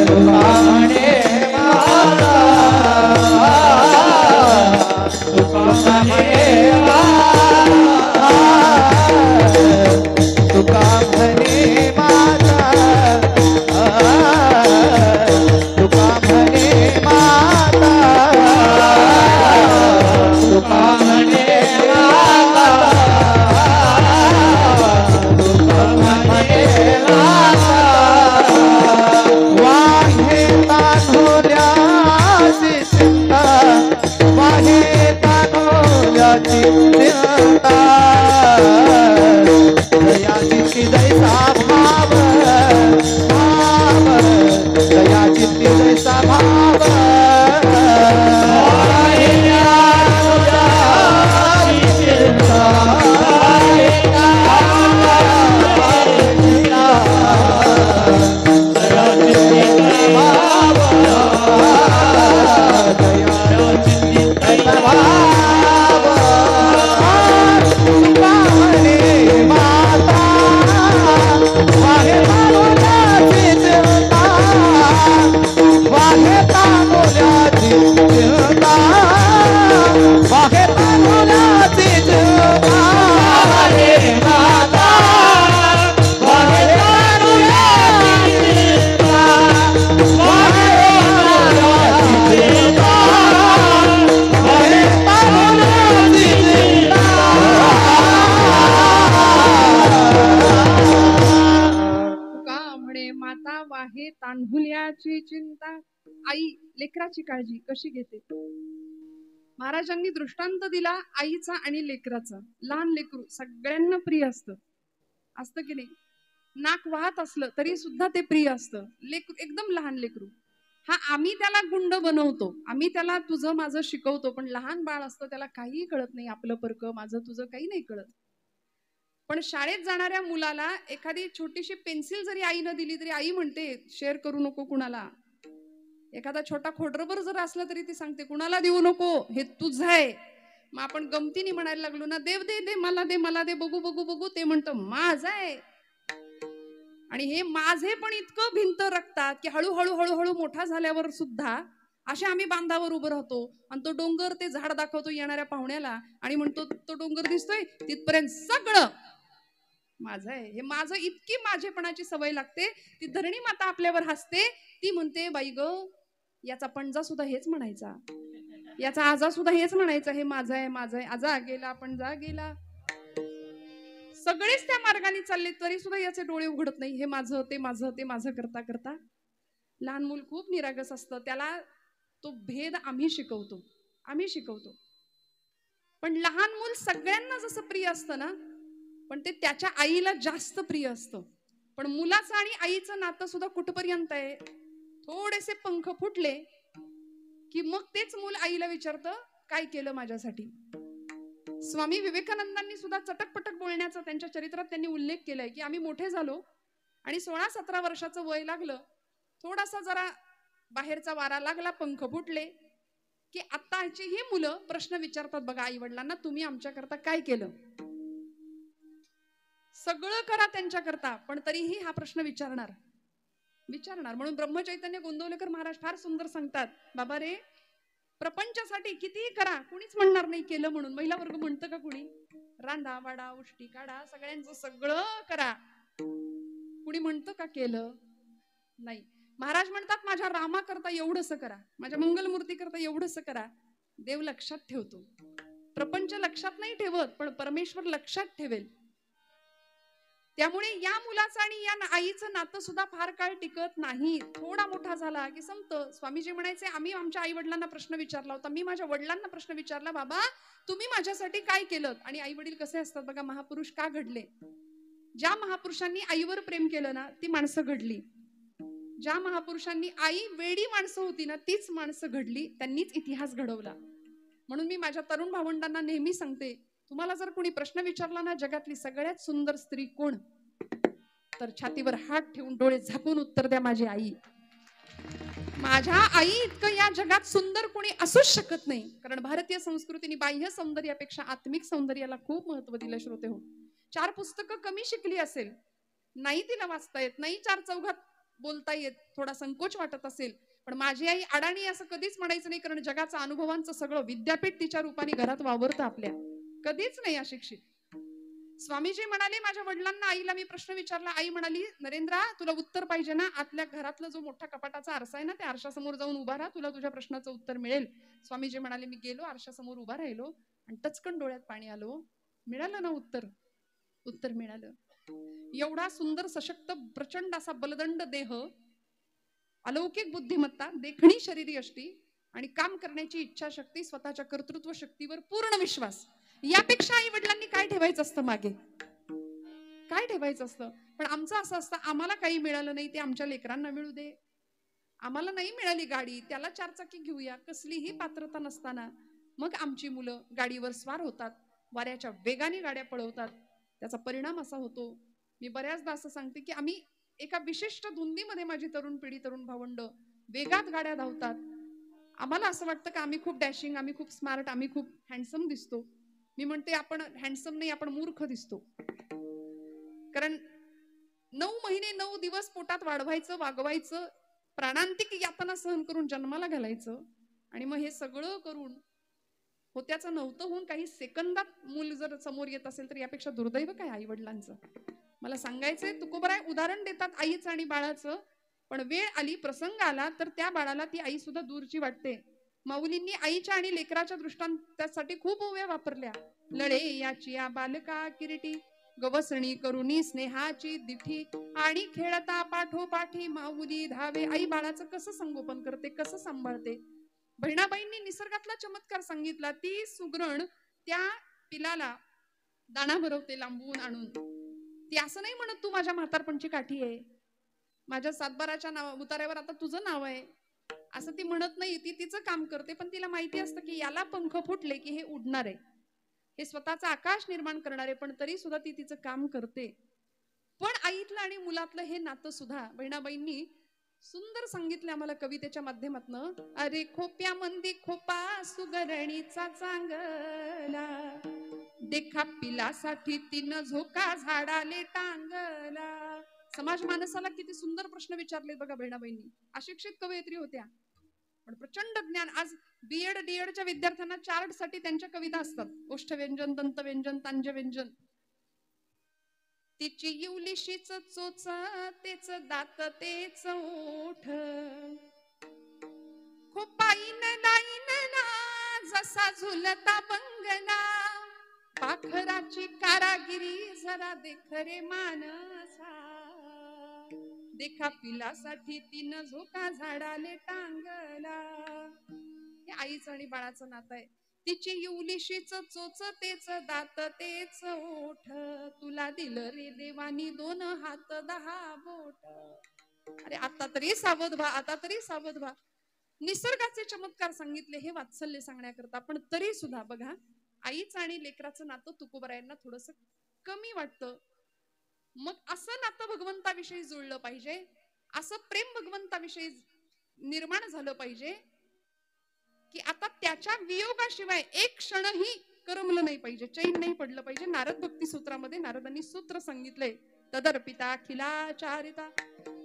तुका म्हणे माता, तुका म्हणे तुका म्हणे माता, तुका म्हणे माता, तुका म्हणे माता, पाणहुल्याची चिंता. आई लेकराची काळजी कशी घेते. महाराजांनी दृष्टांत दिला आईचा आणि लेकराचा. लहान लेकरू सगळ्यांना प्रिय असतं, असतं की नाही. नाक वाहत असलं तरी सुद्धा ते प्रिय असतं. लेकरू एकदम लहान लेकरू, हा आम्ही त्याला गुंड बनवतो, आम्ही त्याला तुझं माझं शिकवतो, पण लहान बाळ असतं त्याला काहीही कळत नाही. आपलं परक माझं तुझं काही नाही कळत. पण शाळेत जाणाऱ्या मुलाला एखादी छोटीशी पेन्सिल जरी आईनं दिली तरी आई म्हणते शेअर करू नको कुणाला. एखादा छोटा खोडरबर जर असलं तरी ती सांगते कुणाला देऊ नको, हे तुझं आहे. मग आपण गमतीने म्हणायला लागलो ना, देव दे दे मला दे मला दे, बघू बघू बघू, ते म्हणतं माझं आहे. आणि हे माझे पण इतकं भिंत रखतात की हळूहळू हळूहळू मोठा झाल्यावर सुद्धा अशा आम्ही बांधावर उभं राहतो आणि तो डोंगर ते झाड दाखवतो येणाऱ्या पाहुण्याला आणि म्हणतो तो डोंगर दिसतोय तिथपर्यंत सगळं माझं आहे. हे माझं इतकी माझेपणाची सवय लागते. ती धरणी माता आपल्यावर हसते, ती म्हणते बाई ग, याचा पणजा सुद्धा हेच म्हणायचा, याचा आजा सुद्धा हेच म्हणायचा, हे माझं आहे माझं आहे. आजा गेला पणजा गेला, सगळेच त्या मार्गाने चालले तरी सुद्धा याचे डोळे उघडत नाही. हे माझं ते माझं ते माझं करता करता. लहान मूल खूप निरागस असतं, त्याला तो भेद आम्ही शिकवतो. पण लहान मूल सगळ्यांना जसं प्रिय असतं ना, पण ते त्याच्या आईला जास्त प्रिय असतं. पण मुलाचं आणि आईचं नातं सुद्धा कुठपर्यंत आहे, थोडेसे पंख फुटले की मग तेच मूल आईला विचारतं काय केलं माझ्यासाठी. स्वामी विवेकानंदांनी सुद्धा चटकपटक बोलण्याचा त्यांच्या चरित्रात त्यांनी उल्लेख केलाय की आम्ही मोठे झालो आणि 16-17 वर्षाचं वय लागलं, थोडासा जरा बाहेरचा वारा लागला, पंख फुटले की आताची ही मुलं प्रश्न विचारतात बघा आई वडिलांना, तुम्ही आमच्याकरता काय केलं. सगळं करा त्यांच्याकरता, पण तरीही हा प्रश्न विचारणार. म्हणून ब्रह्मचैतन्य गोंदवलेकर महाराज फार सुंदर सांगतात, बाबा रे, प्रपंचासाठी कितीही करा, कुणीच म्हणणार नाही केलं म्हणून. महिला वर्ग म्हणतं का कुणी. रांधा वाडा उष्टी काढा, सगळ्यांचं सगळं करा, कुणी म्हणतं का केलं नाही. महाराज म्हणतात माझ्या रामा करता एवढंसं करा, माझ्या मंगलमूर्ती करता एवढंसं करा. देव लक्षात ठेवतो. प्रपंच लक्षात नाही ठेवत, पण परमेश्वर लक्षात ठेवेल. त्यामुळे या मुलाचं आणि या आईचं नातं सुद्धा फार काळ टिकत नाही. थोडा मोठा झाला की संपतं. स्वामीजी म्हणायचे आम्ही आमच्या आई वडिलांना प्रश्न विचारला होता, मी माझ्या वडिलांना प्रश्न विचारला, बाबा तुम्ही माझ्यासाठी काय केलं. आणि आई वडील कसे असतात बघा, महापुरुष का घडले. ज्या महापुरुषांनी आईवर प्रेम केलं ना, ती माणसं घडली. ज्या महापुरुषांनी आई वेडी माणसं होती ना, तीच माणसं घडली, त्यांनीच इतिहास घडवला. म्हणून मी माझ्या तरुण भावंडांना नेहमी सांगते, तुम्हाला जर कोणी प्रश्न विचारला ना, जगातली सगळ्यात सुंदर स्त्री कोण, तर छातीवर हात ठेवून डोळे झाकून उत्तर द्या, माझी आई. माझ्या आई इतकं या जगात सुंदर कोणी असूच शकत नाही. कारण भारतीय संस्कृतीने बाह्य सौंदर्यापेक्षा आत्मिक सौंदर्याला खूप महत्व दिलं. श्रोते हो, 4 पुस्तकं कमी शिकली असेल, नाही तिला वाचता येत, नाही 4 चौघात बोलता येत, थोडा संकोच वाटत असेल, पण माझी आई अडाणी असं कधीच म्हणायचं नाही. कारण जगाचं अनुभवांचं सगळं विद्यापीठ तिच्या रूपाने घरात वावरतं आपल्या, कधीच नाही अशिक्षित. स्वामीजी म्हणाले माझ्या वडिलांना, आईला मी प्रश्न विचारला, आई म्हणाली नरेंद्रा तुला उत्तर पाहिजे ना, आतल्या घरातला जो मोठा कपाटाचा आरसा आहे ना, त्या आरशासमोर जाऊन उभा राहा, तुला तुझ्या प्रश्नाचं उत्तर मिळेल. स्वामीजी म्हणाले मी गेलो, आरशासमोर उभा राहिलो आणि टचकन डोळ्यात पाणी आलो. मिळालं ना उत्तर मिळालं. एवढा सुंदर सशक्त प्रचंड असा बलदंड देह, अलौकिक बुद्धिमत्ता, देखणी शरीरी यष्टी आणि काम करण्याची इच्छाशक्ती, स्वतःच्या कर्तृत्व शक्तीवर पूर्ण विश्वास, यापेक्षा आई वडिलांनी काय ठेवायचं असतं मागे, काय ठेवायचं असतं. पण आमचं असं असतं, आम्हाला काही मिळालं नाही ते आमच्या लेकरांना मिळू दे. आम्हाला नाही मिळाली गाडी, त्याला 4 चाकी घेऊया. कसलीही पात्रता नसताना मग आमची मुलं गाडीवर स्वार होतात, वाऱ्याच्या वेगाने गाड्या पळवतात. त्याचा परिणाम असा होतो, मी बऱ्याचदा असं सांगते की आम्ही एका विशिष्ट धुंदीमध्ये, माझी तरुण पिढी, तरुण भावंड वेगात गाड्या धावतात. आम्हाला असं वाटतं की आम्ही खूप डॅशिंग, आम्ही खूप स्मार्ट, आम्ही खूप हँडसम दिसतो. मी म्हणते आपण हँडसम नाही, आपण मूर्ख दिसतो. कारण 9 महिने 9 दिवस पोटात वाढवायचं, वागवायचं, प्राणांतिक यातना सहन करून जन्माला घालायचं आणि मग हे सगळं करून होत्याचं नव्हतं होऊन काही सेकंदात मूल जर समोर येत असेल तर यापेक्षा दुर्दैव काय आई वडिलांचं. मला सांगायचंय, तुकोबराय उदाहरण देतात आईचं आणि बाळाचं, पण वेळ आली, प्रसंग आला तर त्या बाळाला ती आई सुद्धा दूरची वाटते. माऊलींनी आईच्या आणि लेकराच्या दृष्टांतासाठी खूप ओव्या वापरल्या. लढे याची या बालका किरीटी, गवसणी करुणी स्नेहाची दिठी आणि खेळता पाठोपाठी माऊली धावे. आई बाळाचं कसं संगोपन करते, कसं सांभाळते. बहिणाबाईंनी निसर्गातला चमत्कार सांगितला. ती सुगरण त्या पिलाला दाणा भरवते लांबून आणून. ती असं नाही म्हणत तू माझ्या म्हातारपणची काठी आहे, माझ्या सातबाराच्या नाव उतार्यावर आता तुझं नाव आहे, असं ती म्हणत नाही. ती तिचं काम करते, पण तिला माहिती असतं की याला पंख फुटले की हे उडणार आहे, हे स्वतःचा आकाश निर्माण करणार आहे, पण तरी सुद्धा ती तिचं काम करते. पण आईतलं आणि मुलातलं हे नातं सुद्धा बहिणाबाईंनी सुंदर सांगितलं आम्हाला कवितेच्या माध्यमातनं. अरे खोप्या मंदी खोपा सुगरणीचा चांगला, देखा पिलासाठी तिनं झोका झाडाले टांगला. समाज माणसाला किती सुंदर प्रश्न विचारले बघा बहिणाबाईंनी. अशिक्षित कवयित्री होत्या पण प्रचंड ज्ञान. आज बीएड डीएडच्या विद्यार्थ्यांना चार्ट साठी त्यांच्या कविता असतात. ओष्ठव्यंजन, दंतव्यंजन, तांजव्यंजन. तिची इवलिशीच चोच, तेच दात, तेच ओठ, खोपाईन लाईन ना जसा झुलता बंगला, पाखराची कारागिरी जरा देख रे मानसा, देखा पिलासाठी तिनं झोका झाडाले टांगला. हे आईचं आणि बाळाचं नातं आहे. तिची इवलिशीच चोच, तेच दात, तेच ओठ, तुला दिलं रे देवानी 2 हात 10 बोट. अरे आता तरी सावध व्हा, आता तरी सावध व्हा. निसर्गाचे चमत्कार सांगितले हे वात्सल्य सांगण्याकरता, पण तरी सुद्धा बघा आईचं आणि लेकराचं नातं तुकोबरायांना थोडस कमी वाटतं. मग असं नातं भगवंताविषयी जुळलं पाहिजे, असं प्रेम भगवंताविषयी निर्माण झालं पाहिजे की आता त्याच्या वियोगाशिवाय एक क्षणही करमलं नाही पाहिजे, चैन नाही पडलं पाहिजे. नारद भक्ती सूत्रामध्ये नारदांनी सूत्र सांगितलंय. तदर्पिता अखिलाचारिता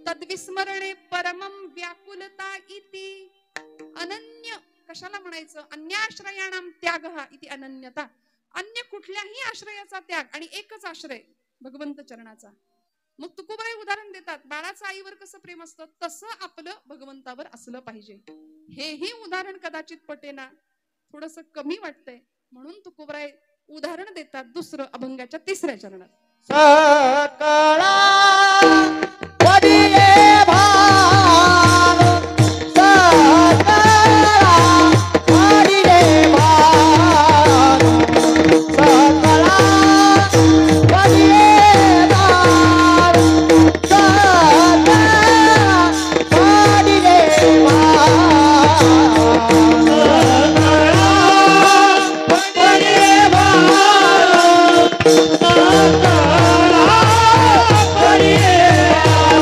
तद्विस्मरणे परमं व्याकुलता इति अनन्य. कशाला म्हणायचं? अन्याश्रयाणाम त्यागः इति अनन्यता. अन्य कुठल्याही आश्रयाचा त्याग आणि एकच आश्रय भगवंत चरणाचा. मग तुकोबाई उदाहरण देतात, बाळाचं आईवर कसं प्रेम असतं तसं आपलं भगवंतावर असलं पाहिजे. हेही उदाहरण कदाचित पटेना, थोडस कमी वाटतंय, म्हणून तुकोबाई उदाहरण देतात दुसरं अभंगाच्या 3ऱ्या चरणात. सकळा पडिये भान, सकळा पडिये भान, सकळा पडिये भान, सकळा पडिये भान, सकळा पडिये भान,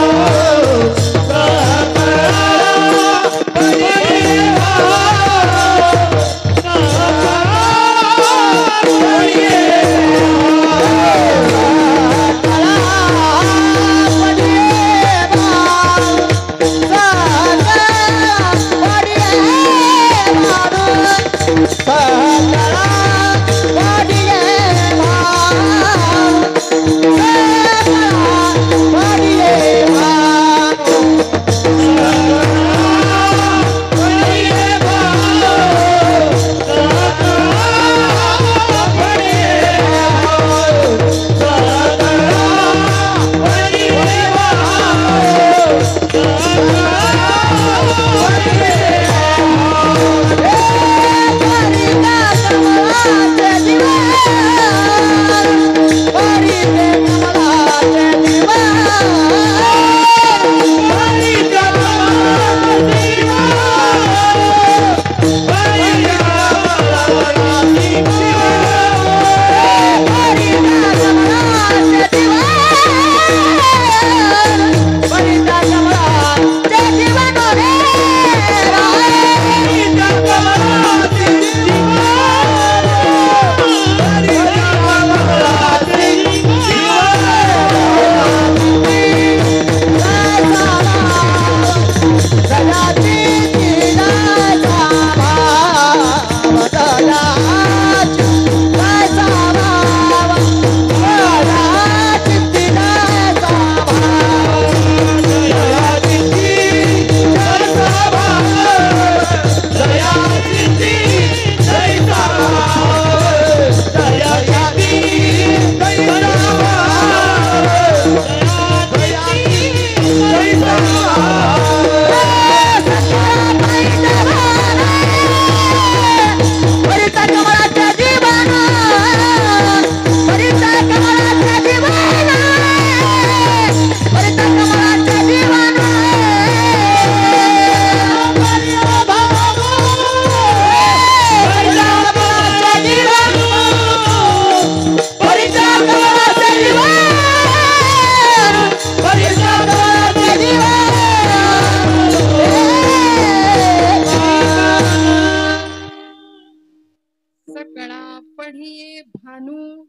बढिये भानू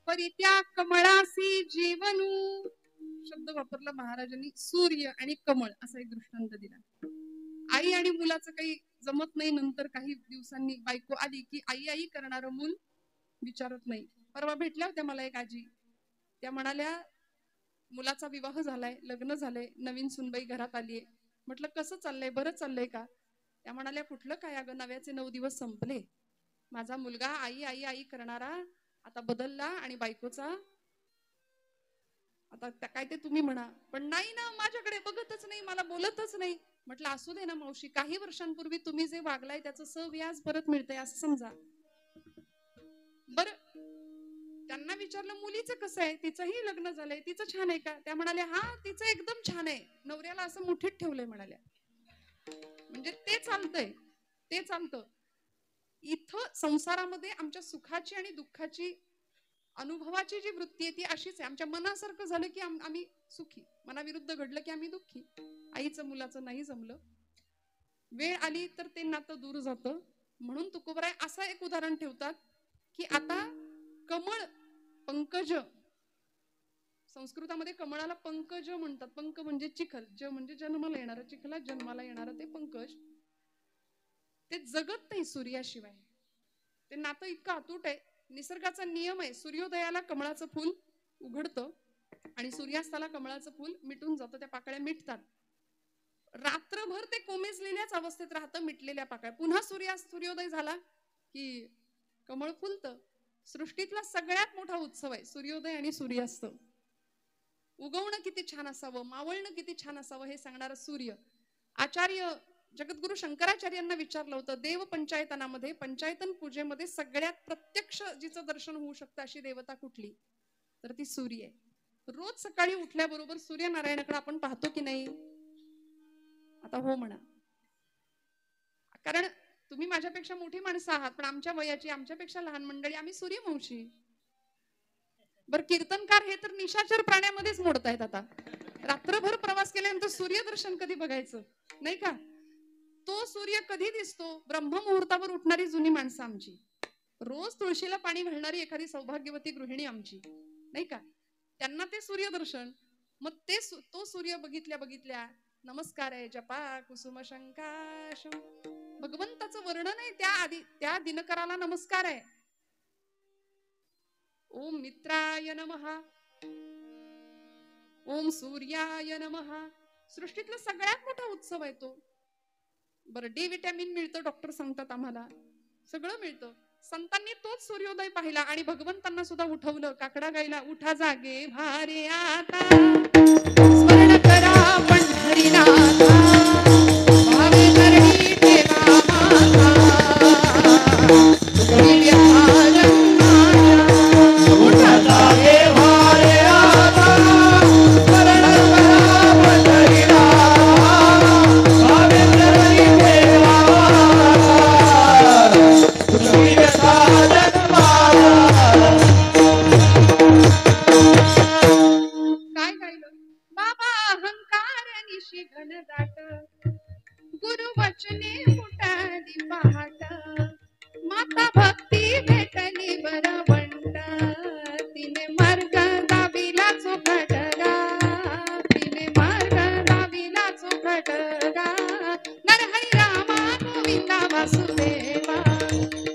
परी त्या कमळासी जीवनू. शब्द वापरला महाराजांनी. सूर्य आणि कमळ असा एक दृष्टांत दिला. आई आणि मुलाचं काही जमत नाही. नंतर काही दिवसांनी बायको आली की आई आई करणारं मूल विचारत नाही. परवा भेटल्या होत्या मला एक आजी. त्या म्हणाल्या मुलाचा विवाह झालाय, लग्न झालंय, नवीन सुनबाई घरात आलीये. म्हटलं कसं चाललंय, बरं चाललंय का? त्या म्हणाल्या कुठलं काय अगं, नव्याचे 9 दिवस संपले. माझा मुलगा आई आई आई करणारा आता बदलला आणि बायकोचा आता काय ते तुम्ही म्हणा, पण नाही ना, माझ्याकडे बघतच नाही, मला बोलतच नाही. म्हटलं असू दे ना मावशी, काही वर्षांपूर्वी तुम्ही जे वागलाय त्याचं सव्याज परत मिळतंय असं समजा. बरं त्यांना विचारलं मुलीचं कसं आहे, तिचंही लग्न झालंय, तिचं छान आहे का? त्या म्हणाल्या हा तिचं एकदम छान आहे, नवऱ्याला असं मुठीत ठेवलंय म्हणाल्या. म्हणजे ते चालतंय, ते चालतं. इथं संसारामध्ये आमच्या सुखाची आणि दुःखाची अनुभवाची जी वृत्ती आहे ती अशीच आहे. आमच्या मनासारखं झालं की आम्ही सुखी, मनाविरुद्ध घडलं की आम्ही दुःखी. आईचं मुलाचं नाही जमलं, वेळ आली तर ते नातं दूर जातं. म्हणून तुकोबराय असं एक उदाहरण ठेवतात की आता कमळ पंकज, संस्कृतामध्ये कमळाला पंकज म्हणतात. पंक म्हणजे चिखल, ज म्हणजे जन्माला येणारं, चिखला जन्माला येणारं ते पंकज. ते जगत नाही सूर्याशिवाय. ते नातं इतकं अतूट आहे. निसर्गाचा नियम आहे, सूर्योदयाला कमळाचं फूल उघडतं आणि सूर्यास्ताला कमळाचं फूल मिटून जातं, त्या पाकळ्या मिटतात. रात्रभर ते कोमेजलेल्याच अवस्थेत राहतं, मिटलेल्या पाकळ्या. पुन्हा सूर्योदय झाला की कमळ फुलतं. सृष्टीतला सगळ्यात मोठा उत्सव आहे सूर्योदय आणि सूर्यास्त. उगवणं किती छान असावं, मावळणं किती छान असावं हे सांगणारं सूर्य. आचार्य जगद्गुरु शंकराचार्यांना विचारलं होतं, देव पंचायतनामध्ये, पंचायतन पूजेमध्ये सगळ्यात प्रत्यक्ष जिचं दर्शन होऊ शकतं अशी देवता कुठली? तर ती सूर्य आहे. रोज सकाळी उठल्याबरोबर सूर्यनारायणाकडे आपण पाहतो की नाही? आता हो म्हणा, कारण तुम्ही माझ्यापेक्षा मोठी माणसं आहात, पण आमच्या वयाची, आमच्यापेक्षा लहान मंडळी आम्ही सूर्यवंशी. बर कीर्तनकार हे तर निशाचर प्राण्यामध्येच मोडतायत. आता रात्रभर प्रवास केल्यानंतर सूर्यदर्शन कधी बघायचं नाही का? तो सूर्य कधी दिसतो? ब्रह्ममुहूर्तावर उठणारी जुनी माणसं आमची, रोज तुळशीला पाणी घालणारी एखादी सौभाग्यवती गृहिणी आमची, नाही का? त्यांना ते सूर्यदर्शन. मग तो सूर्य बघितल्या बघितल्या नमस्कार आहे जपा कुसुम शंकाशम, भगवंताचं वर्णन आहे. त्या दिनकराला नमस्कार आहे. ओम मित्राय नमः, ओम सूर्याय नमः. सृष्टीतला सगळ्यात मोठा उत्सव आहे तो. बरं, डी विटॅमिन मिळतं, डॉक्टर सांगतात आम्हाला, सगळं मिळतं. संतांनी तोच सूर्योदय पाहिला आणि भगवंतांना सुद्धा उठवलं. काकडा गायला, उठा जागे भारे आता, स्मरण करा पंढरीनाथा, भावे करणी ठेवा माता, उठा जागे भारे आता, स्मरण करा पंढरीनाथा, भावे करणी ठेवा काय गायलं? बाबा अहंकार निशी घनदाट, गुरु वचने फुटाली पहाट, माता भक्ती भेटली बरवंट, तिने मार्ग दाविला चोखटगा, तिने मार्ग दाविला चोखटगा. नरहरी रामा गोविंदा वासुदेवा,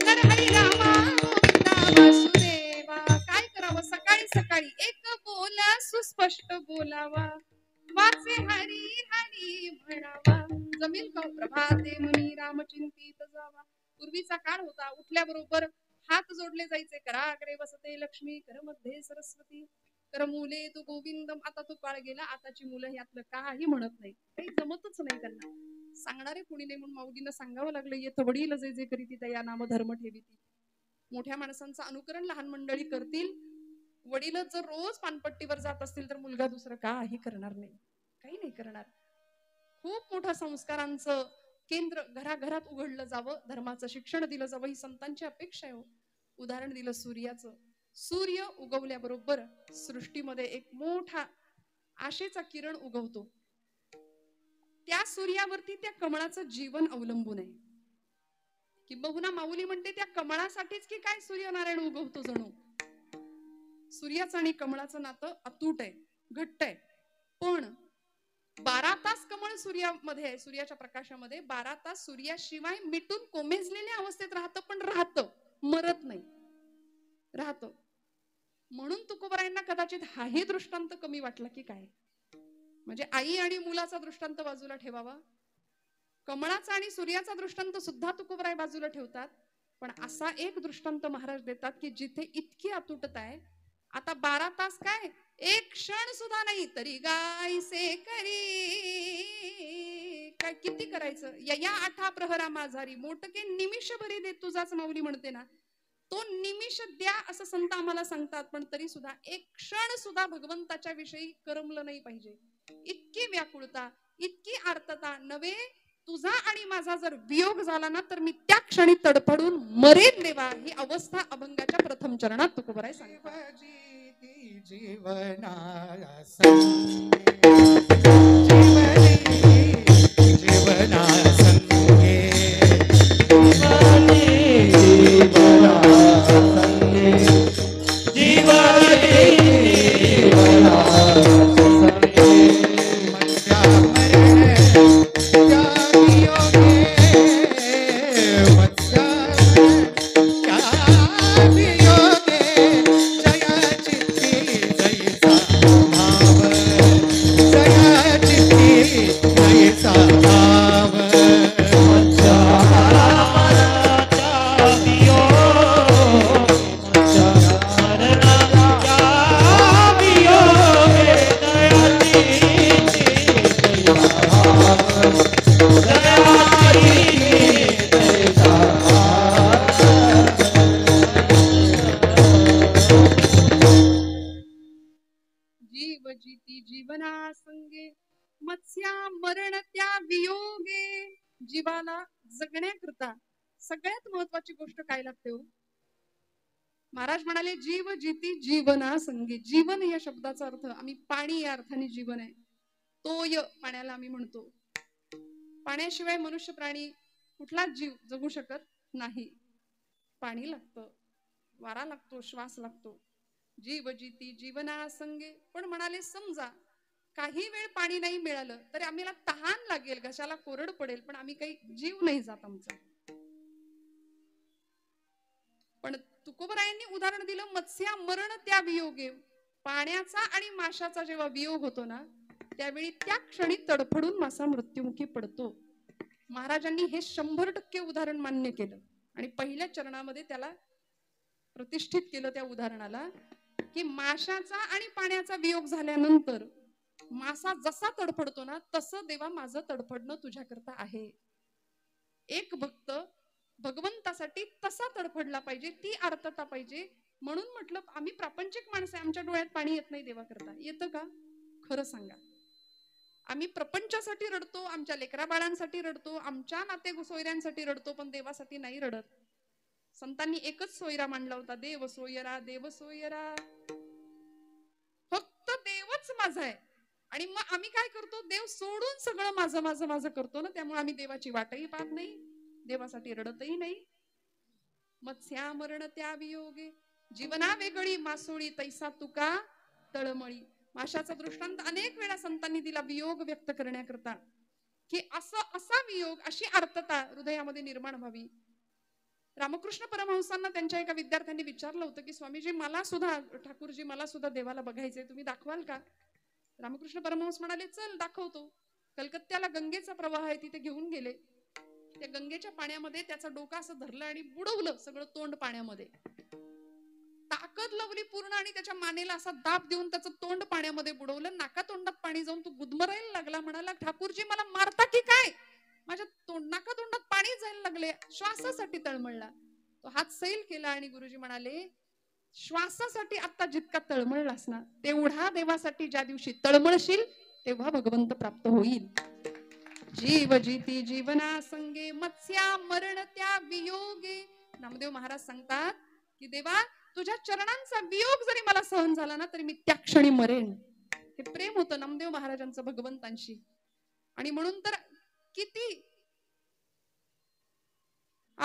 नरहरी रामा गोविंदा वासुदेवा. काय करावं? सकाळी सकाळी एक बोल सुस्पष्ट बोलावा, वाचे हरी हरी म्हणावा. जमील का प्रभाते मुनी रामचिंतित जावा. पूर्वीचा काळ होता, उठल्याबरोबर हात जोडले जायचे. कराग्रे वसते लक्ष्मी, कर मध्ये सरस्वती, कर मुले तू गोविंदम. आता तो काळ गेला. आताची मुलं यातलं काही म्हणत नाही, काही जमतच नाही त्यांना. सांगणारे कुणी नाही म्हणून माऊलींना सांगावं लागलं, येत वडील जे जे करीती दया नाम धर्म ठेवीती. मोठ्या माणसांचं अनुकरण लहान मंडळी करतील. वडीलच जर रोज पानपट्टीवर जात असतील तर मुलगा दुसरं काही करणार नाही, काही नाही करणार. खूप मोठं संस्कारांचं केंद्र घराघरात उघडलं जावं, धर्माचं शिक्षण दिलं जावं, ही संतांची अपेक्षा आहे. उदाहरण दिलं सूर्याचं. सूर्य उगवल्याबरोबर सृष्टीमध्ये एक मोठा आशेचा किरण उगवतो. त्या सूर्यावरती त्या कमळाचं जीवन अवलंबून आहे. किंबहुना माऊली म्हणते त्या कमळासाठीच की काय सूर्यनारायण उगवतो जणू. सूर्याचं आणि कमळाचं नातं अतूट आहे, घट्ट आहे. पण 12 तास कमळ सूर्यामध्ये आहे, सूर्याच्या प्रकाशामध्ये 12 तास सूर्याशिवाय मिटून कोमेजलेल्या अवस्थेत राहतं, पण राहतं, मरत नाही, राहतं. म्हणून तुकोबरायांना कदाचित हाही दृष्टांत कमी वाटला की काय. म्हणजे आई आणि मुलाचा दृष्टांत बाजूला ठेवावा, कमळाचा आणि सूर्याचा दृष्टांत सुद्धा तुकोबराय बाजूला ठेवतात. पण असा एक दृष्टांत महाराज देतात की जिथे इतकी अतुटता आहे. आता 12 तास काय, एक क्षण सुद्धा नाही तरी गायसे करी, काय किती करायचं. या 8 प्रहरा माझारी मोटके निमिष भरी दे तुझाच माऊली म्हणते ना, तो निमिष द्या असं संत आम्हाला सांगतात. पण तरी सुद्धा एक क्षण सुद्धा भगवंताच्या विषयी करमलं नाही पाहिजे. इतकी व्याकुळता, इतकी आर्तता नव्हे. तुझा आणि माझा जर वियोग झाला ना तर मी त्या क्षणी तडफडून मरेन देवा, ही अवस्था अभंगाच्या प्रथम चरणात तुकोबराय सांगतात. जीवाला जगण्याकरता सगळ्यात महत्वाची गोष्ट काय लागते हो. महाराज म्हणाले जीव जिती जीवना संगे. जीवन या शब्दाचा अर्थ आम्ही पाणी या अर्थाने जीवन आहे. तोय पाण्याला आम्ही म्हणतो. पाण्याशिवाय मनुष्य प्राणी कुठलाच जीव जगू शकत नाही. पाणी लागतं, वारा लागतो, श्वास लागतो. जीव जिती जीवना संगे. पण म्हणाले समजा काही वेळ पाणी नाही मिळालं तरी आम्हाला तहान लागेल, घशाला कोरड पडेल, पण आम्ही काही जीव नाही जात आमचा. पण तुकोबरायांनी उदाहरण दिलं मत्स्या मरण त्या वियोगे. पाण्याचा आणि माशाचा जेव्हा वियोग होतो ना त्यावेळी त्या क्षणी तडफडून मासा मृत्युमुखी पडतो. महाराजांनी हे 100% उदाहरण मान्य केलं आणि पहिल्या चरणामध्ये त्याला प्रतिष्ठित केलं त्या उदाहरणाला की माशाचा आणि पाण्याचा वियोग झाल्यानंतर मासा जसा तडफडतो ना तसं देवा माझं तडफडणं तुझ्याकरता आहे. एक भक्त भगवंतासाठी तसा तडफडला पाहिजे, ती आर्तता पाहिजे. म्हणून म्हटलं आम्ही प्रापंचिक माणसं, आमच्या डोळ्यात पाणी येत नाही देवाकरता. येतं का खरं सांगा. आम्ही प्रपंचासाठी रडतो, आमच्या लेकरा बाळांसाठी रडतो, आमच्या नाते सोयऱ्यांसाठी रडतो, पण देवासाठी नाही रडत. संतांनी एकच सोयरा मांडला होता, देव सोयरा, देव सोयरा. फक्त देवच माझा आहे. आणि मग आम्ही काय करतो, देव सोडून सगळं माझं माझं माझं करतो ना, त्यामुळे आम्ही देवाची वाटही पाहत नाही, देवासाठी रडतही नाही. मत्स्या मरण त्या वियोगे. जीवना वेगळी मासोळी तैसा तुका तळमळी. माशाचा दृष्टांत अनेक वेळा संतांनी दिला वियोग व्यक्त करण्याकरता की असा वियोग, अशी आर्तता हृदयामध्ये निर्माण व्हावी. रामकृष्ण परमहंसांना त्यांच्या एका विद्यार्थ्यांनी विचारलं होतं की स्वामीजी मला सुद्धा, ठाकूरजी मला सुद्धा देवाला बघायचंय, तुम्ही दाखवाल का. रामकृष्ण परमहंस म्हणाले चल दाखवतो. कलकत्त्याला गंगेचा प्रवाह आहे, तिथे घेऊन गेले. त्या गंगेच्या पाण्यामध्ये त्याचा डोका असं धरलं आणि बुडवलं सगळं तोंड पाण्यामध्ये. ताकद लावली पूर्ण आणि त्याच्या मानेला असा दाब देऊन त्याचं तोंड पाण्यामध्ये बुडवलं. नाका तोंडात पाणी जाऊन तो गुदमरायला लागला. म्हणाला ठाकूरजी मला मारता की काय, माझ्या नाका तोंडात पाणी जायला लागले, श्वासासाठी तळमळला. तो हात सैल केला आणि गुरुजी म्हणाले श्वासासाठी आता जितका तळमळलास ना तेवढा देवासाठी ज्या दिवशी तळमळशील तेव्हा भगवंत प्राप्त होईल. जीव जिती जीवना संगे मत्स्या मरण त्या वियोगे. नामदेव महाराज सांगतात की देवा तुझ्या चरणांचा वियोग जरी मला सहन झाला ना तरी मी त्या क्षणी मरेन. हे प्रेम होतं नामदेव महाराजांचं भगवंतांशी. आणि म्हणून तर किती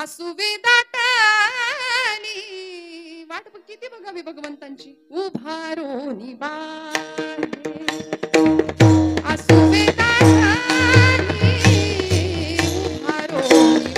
आसुवे दाटली वाट किती बघावी भगवंतांची उभारोनी बाळे आसुवे दाटली उभारोनी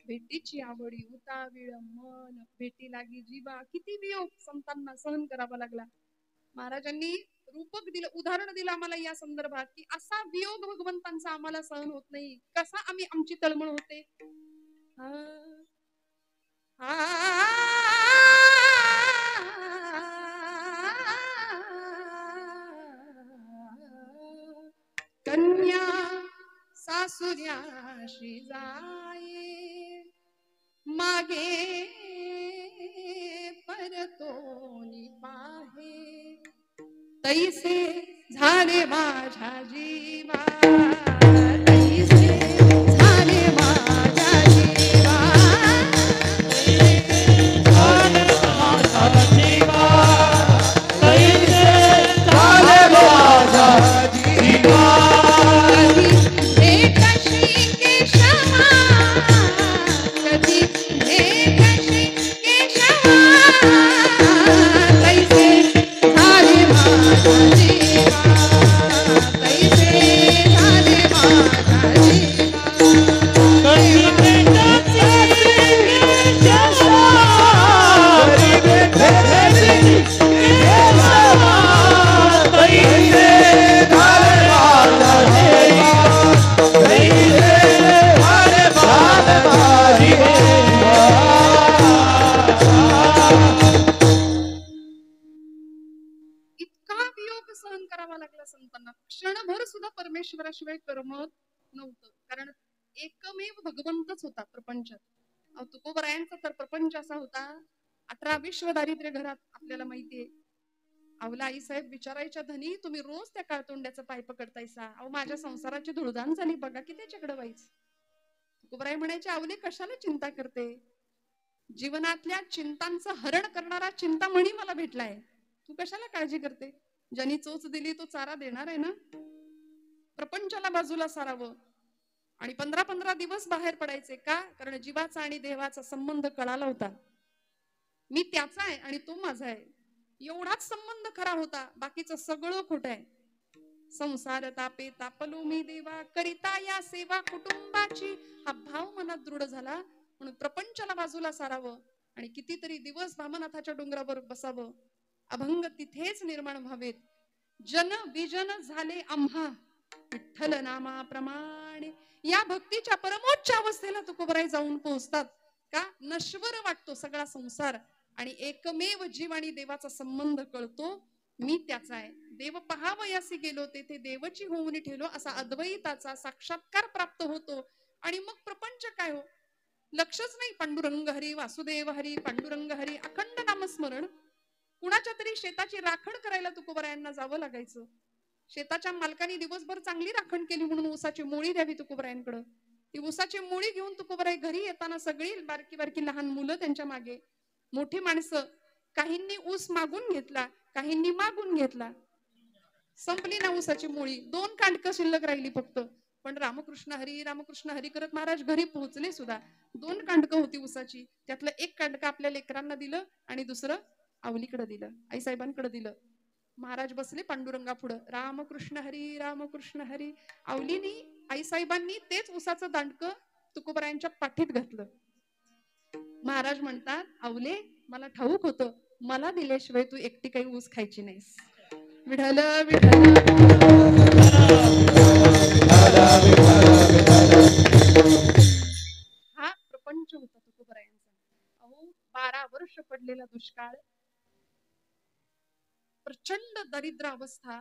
भेटीची आवडी उतावीळ मन भेटी लागी जीवा किती वियोग संतांना सहन करावा लागला. महाराजांनी रूपक दिलं उदाहरण दिलं आम्हाला या संदर्भात की असा वियोग भगवंतांचा आम्हाला सहन होत नाही कसा आम्ही आमची तळमळ होते. कन्या सासुर्याशी जाये मागे परतोनी पाहे तैसे झाले माझ्या जीवा तैसे झाले माझ्या जीवा झाले माझा जीवा तैसे झाले माझा जीवा क्षणभर सुद्धा परमेश्वराशिवाय करमत नव्हतं कारण एकमेव भगवंतच होता प्रपंचात. तुकोबरायांचा तर प्रपंच असा होता 18 विश्व दारिद्र्य घरात आपल्याला माहितीये. अवला आई साहेब विचारायच्या धनी तुम्ही रोज त्या काळतोंड्याचा पाय पकडतायसा अहो माझ्या संसाराची धुळधाण झाली बघा की त्याच्याकडे व्हायच. तुकोबराय म्हणायचे आवले कशाला चिंता करते जीवनातल्या चिंतांचं हरण करणारा चिंतामणी मला भेटलाय तू कशाला काळजी करते. ज्यांनी चोच दिली तो चारा देणार आहे ना. प्रपंचाला बाजूला सारावं आणि 15-15 दिवस बाहेर पडायचे का कारण जीवाचा आणि देवाचा संबंध कळाला होता. मी त्याचा आहे आणि तो माझा आहे एवढाच संबंध खरा होता बाकीचं सगळं खोट आहे. संसार तापे तापलो मी देवा करिता या सेवा कुटुंबाची हा भाव मनात दृढ झाला म्हणून प्रपंचाला बाजूला सारावं आणि कितीतरी दिवस भामनाथाच्या डोंगरावर बसावं. अभंग तिथेच निर्माण व्हावेत. जन विजन झाले आम्हा विठ्ठल नामाप्रमाणे या भक्तीच्या परमोच्च अवस्थेला तुकोबराय जाऊन पोहोचतात का नश्वर वाटतो सगळा संसार आणि एकमेव जीव आणि देवाचा संबंध कळतो. मी त्याचा आहे देव पहावयासी गेलो तेथे देवची होऊन ठेलो असा अद्वैताचा साक्षात्कार प्राप्त होतो आणि मग प्रपंच काय हो लक्षच नाही. पांडुरंग हरी वासुदेव हरी पांडुरंग हरी अखंड नामस्मरण. कुणाच्या तरी शेताची राखण करायला तुकोबरायांना जावं लागायचं. शेताच्या मालकाने दिवसभर चांगली राखण केली म्हणून ऊसाची मोळी द्यावी तुकोबरायांकडे. ती ऊसाची मोळी घेऊन तुकोबराय घरी येताना सगळी बारकी बारकी लहान मुलं त्यांच्या मागे मोठी माणसं, काहींनी ऊस मागून घेतला, काहींनी मागून घेतला. संपली ना ऊसाची मुळी, 2 कांडकं शिल्लक राहिली फक्त. पण रामकृष्ण हरी करत महाराज घरी पोहोचले सुद्धा. 2 कांडकं होती ऊसाची, त्यातलं 1 कांडकं आपल्या लेकरांना दिलं आणि दुसरं आवलीकडे दिलं, आईसाहेबांकडे दिलं. महाराज बसले पांडुरंगा पुढं, रामकृष्ण हरी. आवलीनी आईसाहेबांनी तेच ऊसाचं दांडकं तुकोबरायांच्या पाठीत घातलं. महाराज म्हणतात, आवले मला ठाऊक होतं, मला दिल्याशिवाय तू एकटी काही ऊस खायची नाहीस. विठ्ठल विठ्ठल. हा प्रपंच होता तुकोबरायांचा. अहो 12 वर्ष पडलेला दुष्काळ, प्रचंड दरिद्र अवस्था,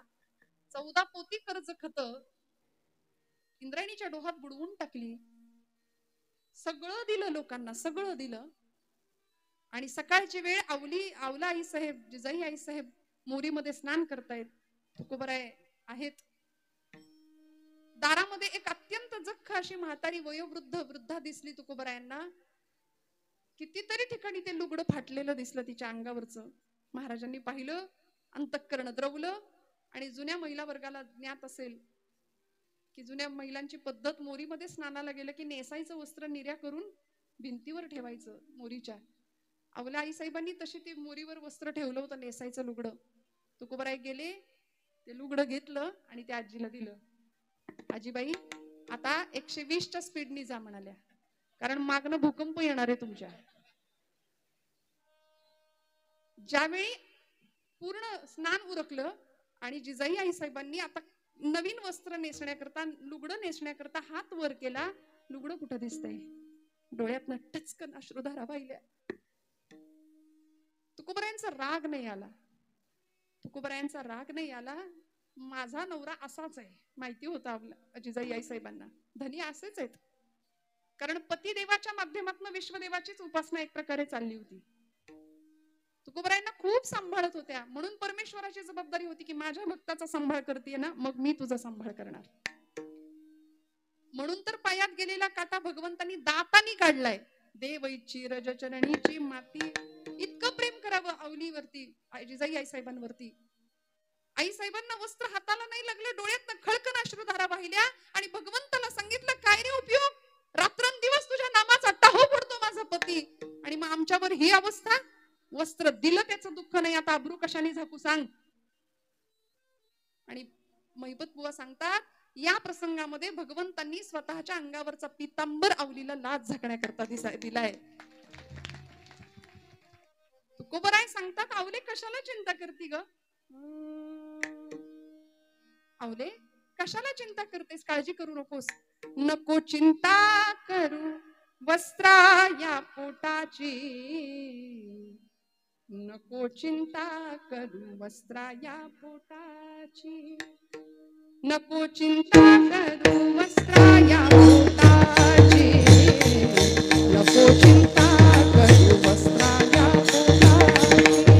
14 पोती कर्ज खत इंद्रायणीच्या डोहात बुडवून टाकली. सगळं दिलं लोकांना, सगळं दिलं. आणि सकाळची वेळ, आवला आई साहेब, जिजाई आई साहेब मोरीमध्ये स्नान करतायत. तुकोबराय आहेत. दारामध्ये एक अत्यंत जख्ख अशी म्हातारी वृद्धा दिसली तुकोबरायांना. कितीतरी ठिकाणी ते लुगडं फाटलेलं दिसलं तिच्या अंगावरचं. महाराजांनी पाहिलं, अंतःकरण द्रवलं. आणि जुन्या महिला वर्गाला ज्ञात असेल की जुन्या महिलांची पद्धत, मोरीमध्ये स्नानाला गेलं की नेसायचं वस्त्र निर्या करून भिंतीवर ठेवायचं मोरीच्या. आवल्या आई साहेबांनी तशी ती मोरीवर वस्त्र ठेवलं होतं, नेसायचं लुगडं. तुकोबराय गेले, ते लुगडं घेतलं आणि त्या आजीला दिलं. आजीबाई आता 120च्या स्पीडनी जा म्हणाल्या, कारण मागणं भूकंप येणार आहे तुमच्या. ज्यावेळी पूर्ण स्नान उरकलं आणि जिजाई आई साहेबांनी आता नवीन वस्त्र नेसण्याकरता, लुगडं नेसण्याकरता हात वर केला, लुगडं कुठं दिसतंय? डोळ्यातनं टचकन अश्रुधारा वाहिल्या. तुकोबरायांचा राग नाही आला, तुकोबरायांचा राग नाही आला. माझा नवरा असाच आहे माहिती होतं जिजाई आई साहेबांना. धनी असेच आहेत, कारण पतिदेवाच्या माध्यमातून विश्वदेवाचीच उपासना एक प्रकारे चालली होती. तुकोबरायांना खूप सांभाळत होत्या, म्हणून परमेश्वराची जबाबदारी होती की माझ्या भक्ताचा सांभाळ करते ना, मग मी तुझा सांभाळ करणार. म्हणून तर पायात गेलेला काटा भगवंतांनी दातानी काढलाय. देवईची रजचरणीची माती. इतकं प्रेम करावं आवलीवरती, जिजाई आई साहेबांवरती. आई साहेबांना वस्त्र हाताला नाही लागलं, डोळ्यात खळकन अश्रुधारा वाहिल्या आणि भगवंताला सांगितलं, काय रे उपयोग, रात्रंदिवस तुझ्या नामाचा टाहो पडतो माझा पती, आणि मग आमच्यावर ही अवस्था. वस्त्र दिलं त्याचं दुःख नाही, आता अब्रू कशाने झाकू सांग. आणि महिपत बुवा सांगतात, या प्रसंगामध्ये भगवंतांनी स्वतःच्या अंगावरचा पितांबर आवलीला लाज झाकण्याकरता दिलाय. तुकोबराय सांगतात, आवले कशाला चिंता करती ग? आवले कशाला चिंता करतेस, काळजी करू नकोस. नको चिंता करू वस्त्रा या पोटाची, नको चिंता करू वस्त्रा या पोटाची, नको चिंता करू वस्त्रा या पोटाची, नको चिंता करू वस्त्रा या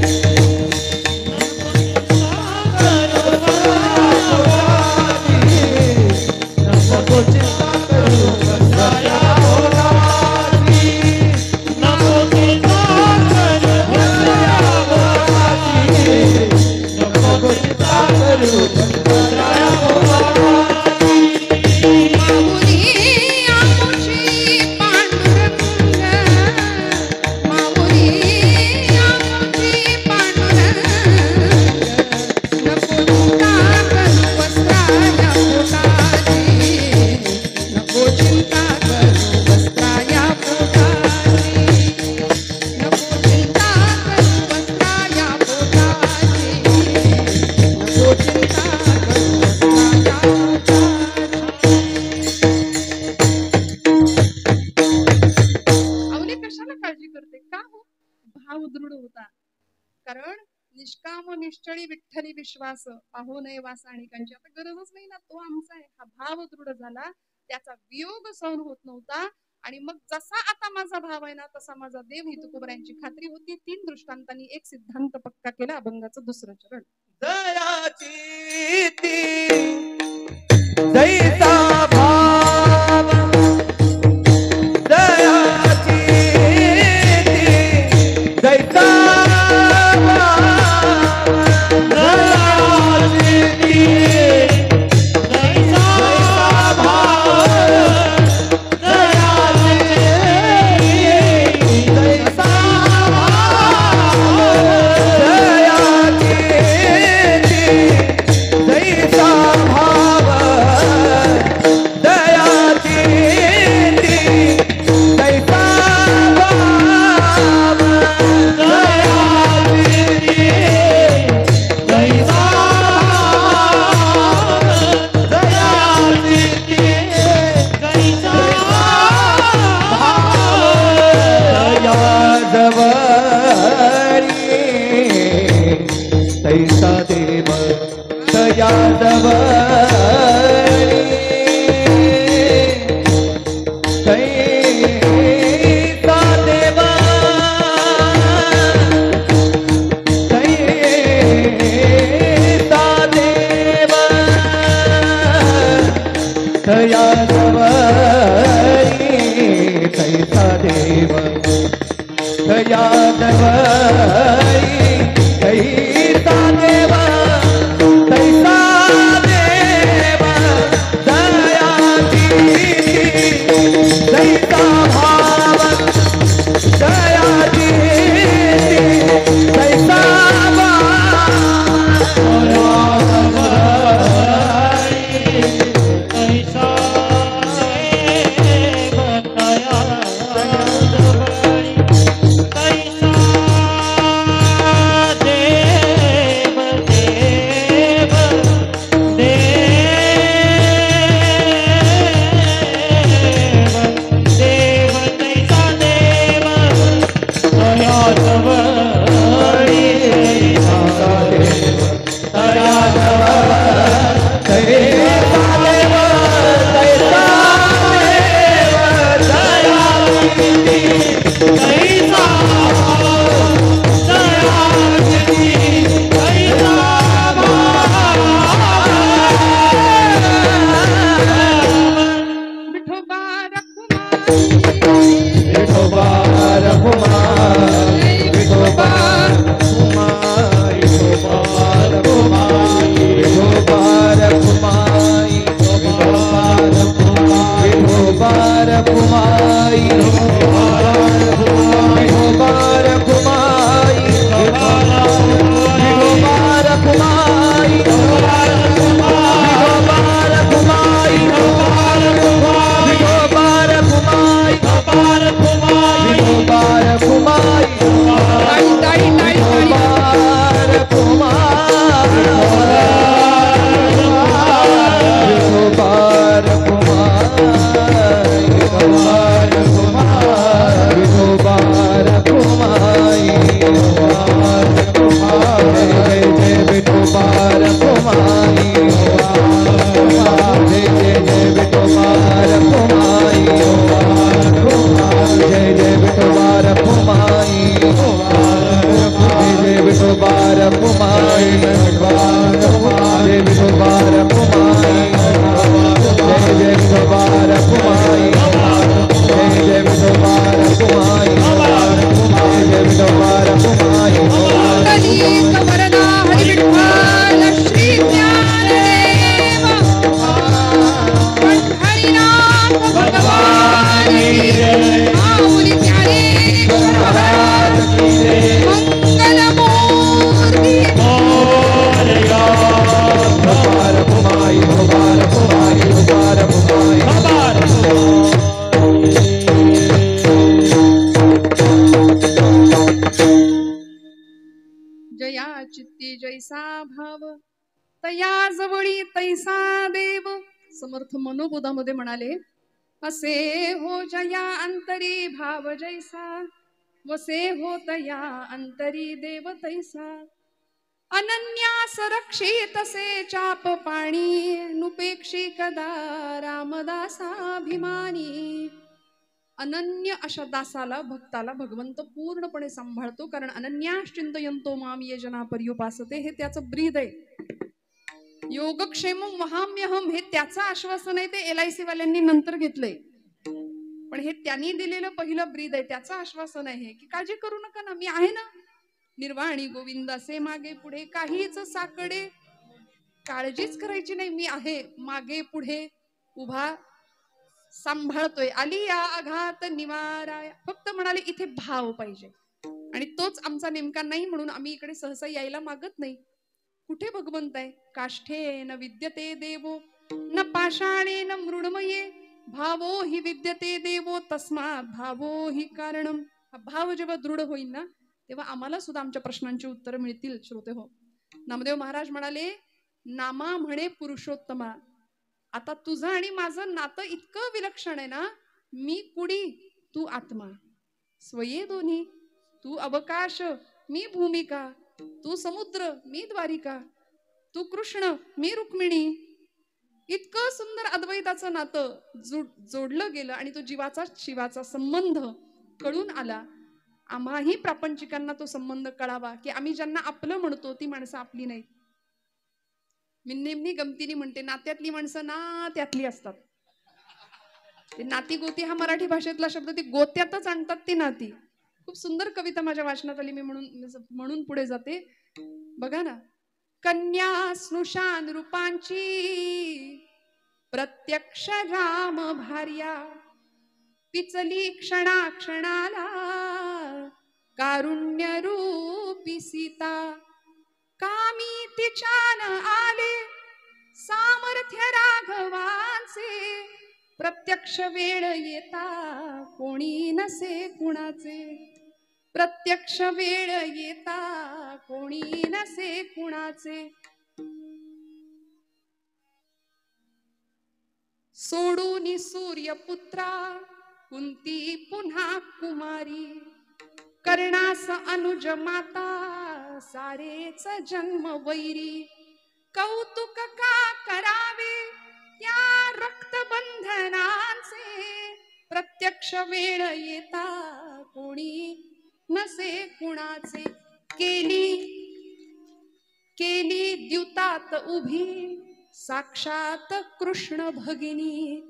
निश्चळी विठ्ठली विश्वास पाहो नये वासाणिकांची. आता गरजच नाही ना, तो आमचा आहे. हा भाव दृढ झाला, त्याचा वियोग सहन होत नव्हता. आणि मग जसा आता माझा भाव आहे ना, तसा माझा देव, ही तुकोबरायांची खात्री होती. 3 दृष्टांतांनी एक सिद्धांत पक्का केला. अभंगाचं 2रं चरण. दयाची जैसा भाव, दयाची जैसा समर्थ मनोबोधामध्ये म्हणाले, असे हो जया अंतरी भाव जैसा, वसे होत या अंतरी देव तैसा, अनन्यास रक्षित से चाप पाणी, नुपेक्षी कदा रामदासाभिमानी. अनन्य अशा दासाला भक्ताला भगवंत पूर्णपणे सांभाळतो, कारण अनन्याश्चिंतयंतो माम ये जना पर्युपासते हे त्याचं ब्रीद आहे. योगक्षेमं वहाम्यहम हे त्याचं आश्वासन आहे, ते LIC वाल्यांनी नंतर घेतलंय, पण हे त्यांनी दिलेलं पहिलं ब्रीद आहे, त्याचं आश्वासन आहे की काळजी करू नका ना, मी आहे ना, निर्वाणी गोविंदासे मागे पुढे काहीच साकडे, काळजीच करायची नाही, मी आहे मागे पुढे उभा, सांभाळतोय. आली या आघात निवाराय, फक्त म्हणाले इथे भाव पाहिजे, आणि तोच आमचा नेमका नाही, म्हणून आम्ही इकडे सहसा यायला मागत नाही. कुठे भगवंत आहे? काष्ठे न विद्यते देवो न पाषाणे न मृण्मये, भावो हि विद्यते देवो तस्मात् भावो हि कारणम. हा भाव जेव्हा दृढ होईल ना, तेव्हा आम्हाला सुद्धा आमच्या प्रश्नांची उत्तरं मिळतील. श्रोते हो, नामदेव महाराज म्हणाले, नामा म्हणे पुरुषोत्तमा, आता तुझं आणि माझं नातं इतकं विलक्षण आहे ना, मी कुडी तू आत्मा, स्वये दोन्ही, तू अवकाश मी भूमिका, तू समुद्र मी द्वारिका, तू कृष्ण मी रुक्मिणी. इतकं सुंदर अद्वैताचं नातं जोडलं गेलं आणि तो जीवाचा शिवाचा संबंध कळून आला. आम्हाही प्रापंचिकांना तो संबंध कळावा की आम्ही ज्यांना आपलं म्हणतो ती माणसं आपली नाहीत. मी नेहमी गमतीने म्हणते नात्यातली माणसं ना त्यातली असतात. ते नाती गोती हा मराठी भाषेतला शब्द, ती गोत्यातच आणतात ती नाती. खूप सुंदर कविता माझ्या वाचनात आली, मी म्हणून पुढे जाते. बघा ना, कन्या स्नुषान रूपांची प्रत्यक्ष राम भार्या, पिचली क्षणा क्षणाला कारुण्य रूपी सीता. कामी तिच्यान आले सामर्थ्य राघवांचे, प्रत्यक्ष वेळ येता कोणी नसे कुणाचे. प्रत्यक्ष वेळ येता कोणी नसे कुणाचे. सोडून सूर्यपुत्रा कुंती पुन्हा कुमारी, कर्णास अनुज माता सारेच जन्म वैरी. कौतुक का करावे त्या रक्तबंधनांचे, प्रत्यक्ष वेळ येता कोणी नसे कुणाचे. केली द्युतात उभी साक्षात कृष्ण भगिनी,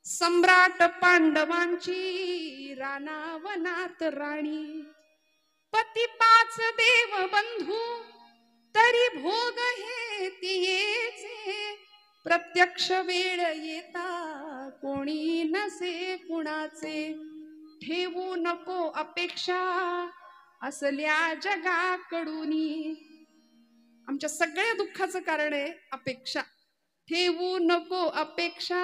सम्राट पांडवांची रानावनात राणी. पती 5 देव बंधू तरी भोग हे तियेचे, प्रत्यक्ष वेळ येता कोणी नसे कुणाचे. ठेवू नको अपेक्षा असल्या जगाकडूनी. आमच्या सगळ्या दुःखाचं कारण आहे अपेक्षा. ठेवू नको अपेक्षा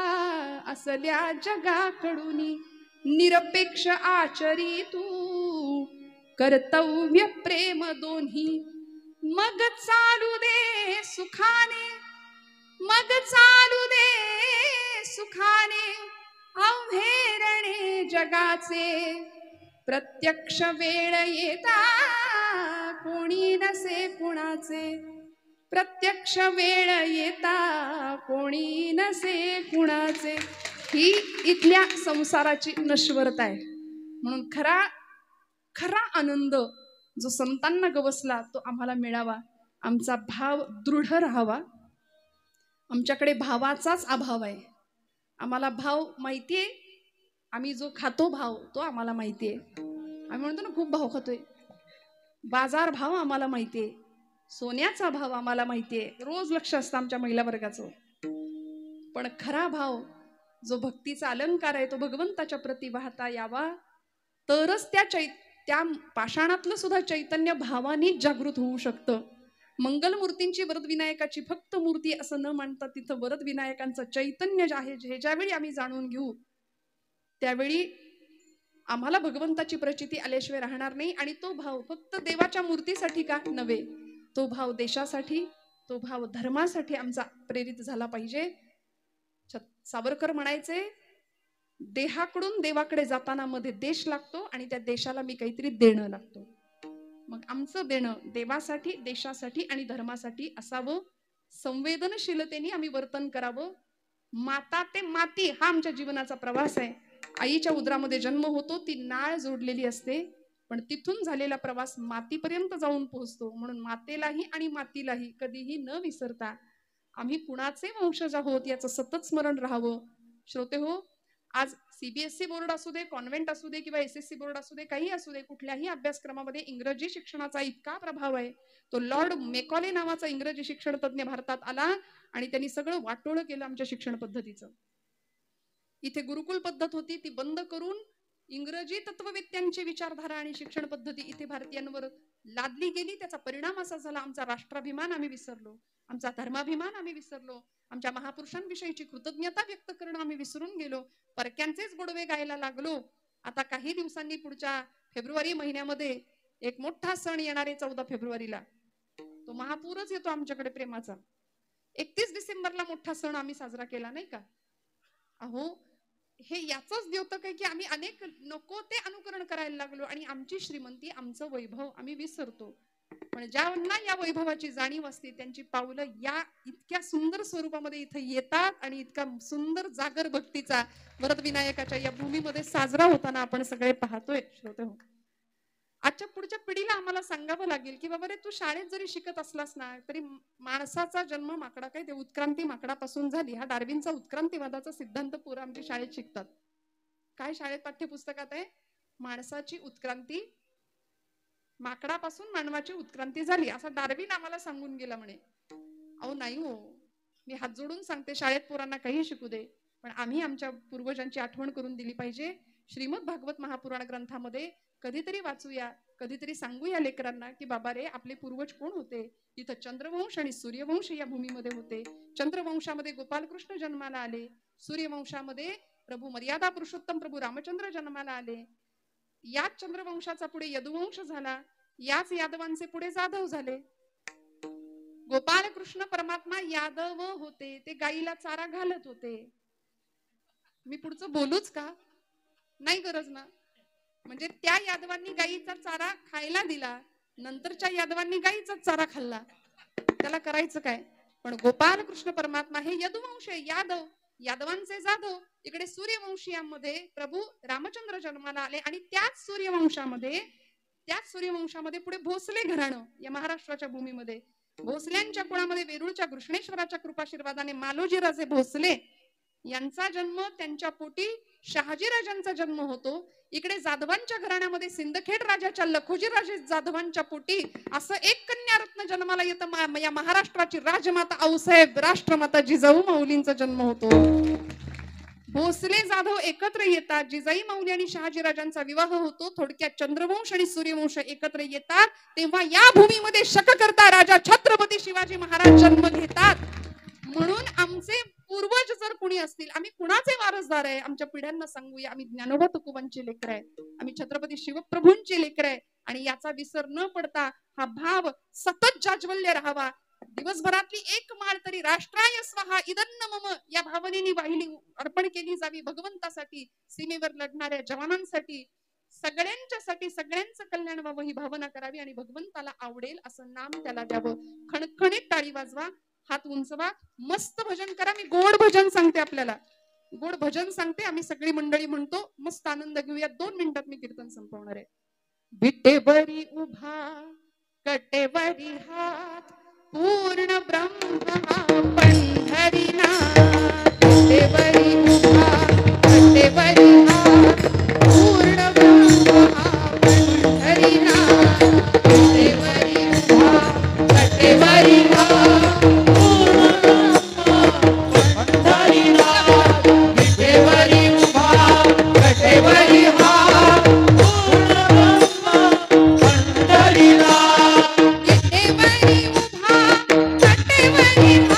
असल्या जगाकडूनी, निरपेक्ष आचरी तू कर्तव्य प्रेम दोन्ही. मग चालू दे सुखाने, मग चालू दे सुखाने अवघेरणे जगाचे. प्रत्यक्ष वेळ येता कोणी नसे कुणाचे. प्रत्यक्ष वेळ येता कोणी नसे कुणाचे. ही इथल्या संसाराची नश्वरता आहे. म्हणून खरा आनंद जो संतांना गवसला तो आम्हाला मिळावा. आमचा भाव दृढ राहावा. आमच्याकडे भावाचाच अभाव आहे. आम्हाला भाव माहितीये, आम्ही जो खातो भाव तो आम्हाला माहितीये. आम्ही म्हणतो ना खूप भाव खातोय. बाजार भाव आम्हाला माहितीये, सोन्याचा भाव आम्हाला माहितीये, रोज लक्ष असतं आमच्या महिला वर्गाचं. पण खरा भाव जो भक्तीचा अलंकार आहे तो भगवंताच्या प्रती वाहता यावा, तरच त्या पाषाणातलं सुद्धा चैतन्य भावाने जागृत होऊ शकतं. मंगलमूर्तींची वरदविनायकाची फक्त मूर्ती असं न मानता तिथं वरदविनायकांचं चैतन्य जे आहे, हे ज्यावेळी आम्ही जाणून घेऊ त्यावेळी आम्हाला भगवंताची प्रचिती आल्याशिवाय राहणार नाही. आणि तो भाव फक्त देवाच्या मूर्तीसाठी का नव्हे, तो भाव देशासाठी, तो भाव धर्मासाठी आमचा प्रेरित झाला पाहिजे. सावरकर म्हणायचे, देहाकडून देवाकडे जाताना मध्ये देश लागतो आणि त्या देशाला मी काहीतरी देणं लागतो. मग आमचं देणं देवासाठी, देशासाठी आणि धर्मासाठी असावं. संवेदनशीलतेने आम्ही वर्तन करावं. माता ते माती हा आमच्या जीवनाचा प्रवास आहे. आईच्या उदरामध्ये जन्म होतो, ती नाळ जोडलेली असते, पण तिथून झालेला प्रवास मातीपर्यंत जाऊन पोहोचतो. म्हणून मातेलाही आणि मातीलाही कधीही न विसरता आम्ही कुणाचे वंशज आहोत याचं सतत स्मरण राहावं. श्रोते हो, आज सीबीएसई बोर्ड असू दे, कॉन्व्हेंट असू दे किंवा एसएससी बोर्ड असू दे, काही असू दे, कुठल्याही अभ्यासक्रमामध्ये इंग्रजी शिक्षणाचा इतका प्रभाव आहे. तो लॉर्ड मेकॉले नावाचा इंग्रजी शिक्षण तज्ञ भारतात आला आणि त्यांनी सगळं वाटोळं केलं आमच्या शिक्षण पद्धतीचं. इथे गुरुकुल पद्धत होती, ती बंद करून इंग्रजी तत्ववेत्यांची विचारधारा आणि शिक्षण पद्धती इथे भारतीयांवर लादली गेली. त्याचा परिणाम असा झाला, आमचा राष्ट्राभिमान आम्ही विसरलो, आमचा धर्माभिमान आम्ही विसरलो, आमच्या महापुरुषांविषयीची कृतज्ञता व्यक्त करणं आम्ही विसरून गेलो, परक्यांचेच गोडवे गायला लागलो. आता काही दिवसांनी पुढच्या फेब्रुवारी महिन्यामध्ये एक मोठा सण येणार आहे 14 फेब्रुवारीला. तो महापूरच येतो आमच्याकडे प्रेमाचा. 31 डिसेंबरला मोठा सण आम्ही साजरा केला नाही का. अहो, हे याचंच द्योतक आहे की आम्ही अनेक नको ते अनुकरण करायला लागलो आणि आमची श्रीमंती, आमचं वैभव आम्ही विसरतो. पण ज्यांना या वैभवाची जाणीव असते त्यांची पावलं या इतक्या सुंदर स्वरूपामध्ये इथे येतात आणि इतका सुंदर जागर भक्तीचा वरद विनायकाच्या या भूमीमध्ये साजरा होताना आपण सगळे पाहतोय. श्रोते हो, आजच्या पुढच्या पिढीला आम्हाला सांगावं लागेल की बाबा रे, तू शाळेत जरी शिकत असलास ना तरी माणसाचा जन्म माकडा काय, ते उत्क्रांती माकडापासून झाली. हा डार्विनचा उत्क्रांतीवादाचा सिद्धांत पुरा आमच्या शाळेत शिकतात. काय शाळेत पाठ्यपुस्तकात आहे? माणसाची उत्क्रांती माकडापासून मानवाची उत्क्रांती झाली असं डार्विन आम्हाला सांगून गेला म्हणे. अहो नाही हो, मी हात जोडून सांगते, शाळेत पोरांना काही शिकू दे, पण आम्ही आमच्या पूर्वजांची आठवण करून दिली पाहिजे. श्रीमद भागवत महापुराण ग्रंथामध्ये कधीतरी वाचूया, कधीतरी सांगूया लेकरांना की बाबा रे, आपले पूर्वज कोण होते. इथं चंद्रवंश आणि सूर्यवंश या भूमीमध्ये होते. चंद्रवंशामध्ये गोपालकृष्ण जन्माला आले, सूर्यवंशामध्ये प्रभू मर्यादा पुरुषोत्तम प्रभू रामचंद्र जन्माला आले. याच चंद्रवंशाचा पुढे यदुवंश झाला, याच यादवांचे पुढे जाधव झाले. गोपालकृष्ण परमात्मा यादव होते, ते गाईला चारा घालत होते. मी पुढचं बोलूच का? नाही गरज ना. म्हणजे त्या यादवांनी गाईचा चारा खायला दिला, नंतरच्या यादवांनी गाईचा चारा खाल्ला, त्याला करायचं काय? पण गोपालकृष्ण परमात्मा हे यदुवंश, यादव, यादवांचे जाधव. इकडे सूर्यवंशीयांमध्ये प्रभू रामचंद्र जन्माला आले आणि त्याच सूर्यवंशामध्ये पुढे भोसले घराणं या महाराष्ट्राच्या भूमीमध्ये, भोसल्यांच्या कुळामध्ये वेरूळच्या कृष्णेश्वराच्या कृपाशीर्वादाने मालोजी राजे भोसले यांचा जन्म, त्यांच्या पोटी शहाजी राजांचा जन्म होतो. इकडे जाधवांच्या घराण्यामध्ये सिंदखेड राजाच्या लखोजी राजे जाधवांच्या पोटी असं एक कन्यारत्न जन्माला येतं. या महाराष्ट्राची राजमाता आऊसाहेब राष्ट्रमाता जिजाऊ माऊलींचा जन्म होतो. भोसले जाधव एकत्र येतात, जिजाई माऊली आणि शहाजी राजांचा विवाह होतो. थोडक्यात चंद्रवंश आणि सूर्यवंश एकत्र येतात, तेव्हा या भूमीमध्ये शककर्ता राजा छत्रपती शिवाजी महाराज जन्म घेतात. म्हणून आमचे पूर्वज जर कुणी असतील, आम्ही कुणाचे वारसदार आहे? आमच्या पिढ्यांना सांगूया, आम्ही ज्ञानोबा तुकोबांचे लेकर आहे, आम्ही छत्रपती शिवप्रभूंचे लेकर आहे. आणि याचा विसर न पडता हा भाव सतत जाज्वल्य राहावा. दिवसभरातली एक माळ तरी राष्ट्राय स्वाहा इदन्न मम या भावनेने वाहिली, अर्पण केली जावी भगवंतासाठी, सीमेवर लढणाऱ्या जवानांसाठी, सगळ्यांच्यासाठी, सगळ्यांचं कल्याण व्हावं ही भावना करावी आणि भगवंताला आवडेल असं नाम त्याला द्यावं. खणखणीत टाळी वाजवा, हात उंचवा, मस्त भजन करा. मी गोड भजन सांगते, आपल्याला गोड भजन सांगते, आम्ही सगळी मंडळी म्हणतो, मस्त आनंद घेऊया. 2 मिनिटात मी कीर्तन संपवणार आहे. विटेवरी उभा कटेवरी हात, पूर्ण ब्रह्म पंढरीनाथ. विटेवरी उभा कटेवरी हात, पूर्ण ब्रह्म पंढरीनाथ. विटेवरी उभा कटेवरी हात, Thank you.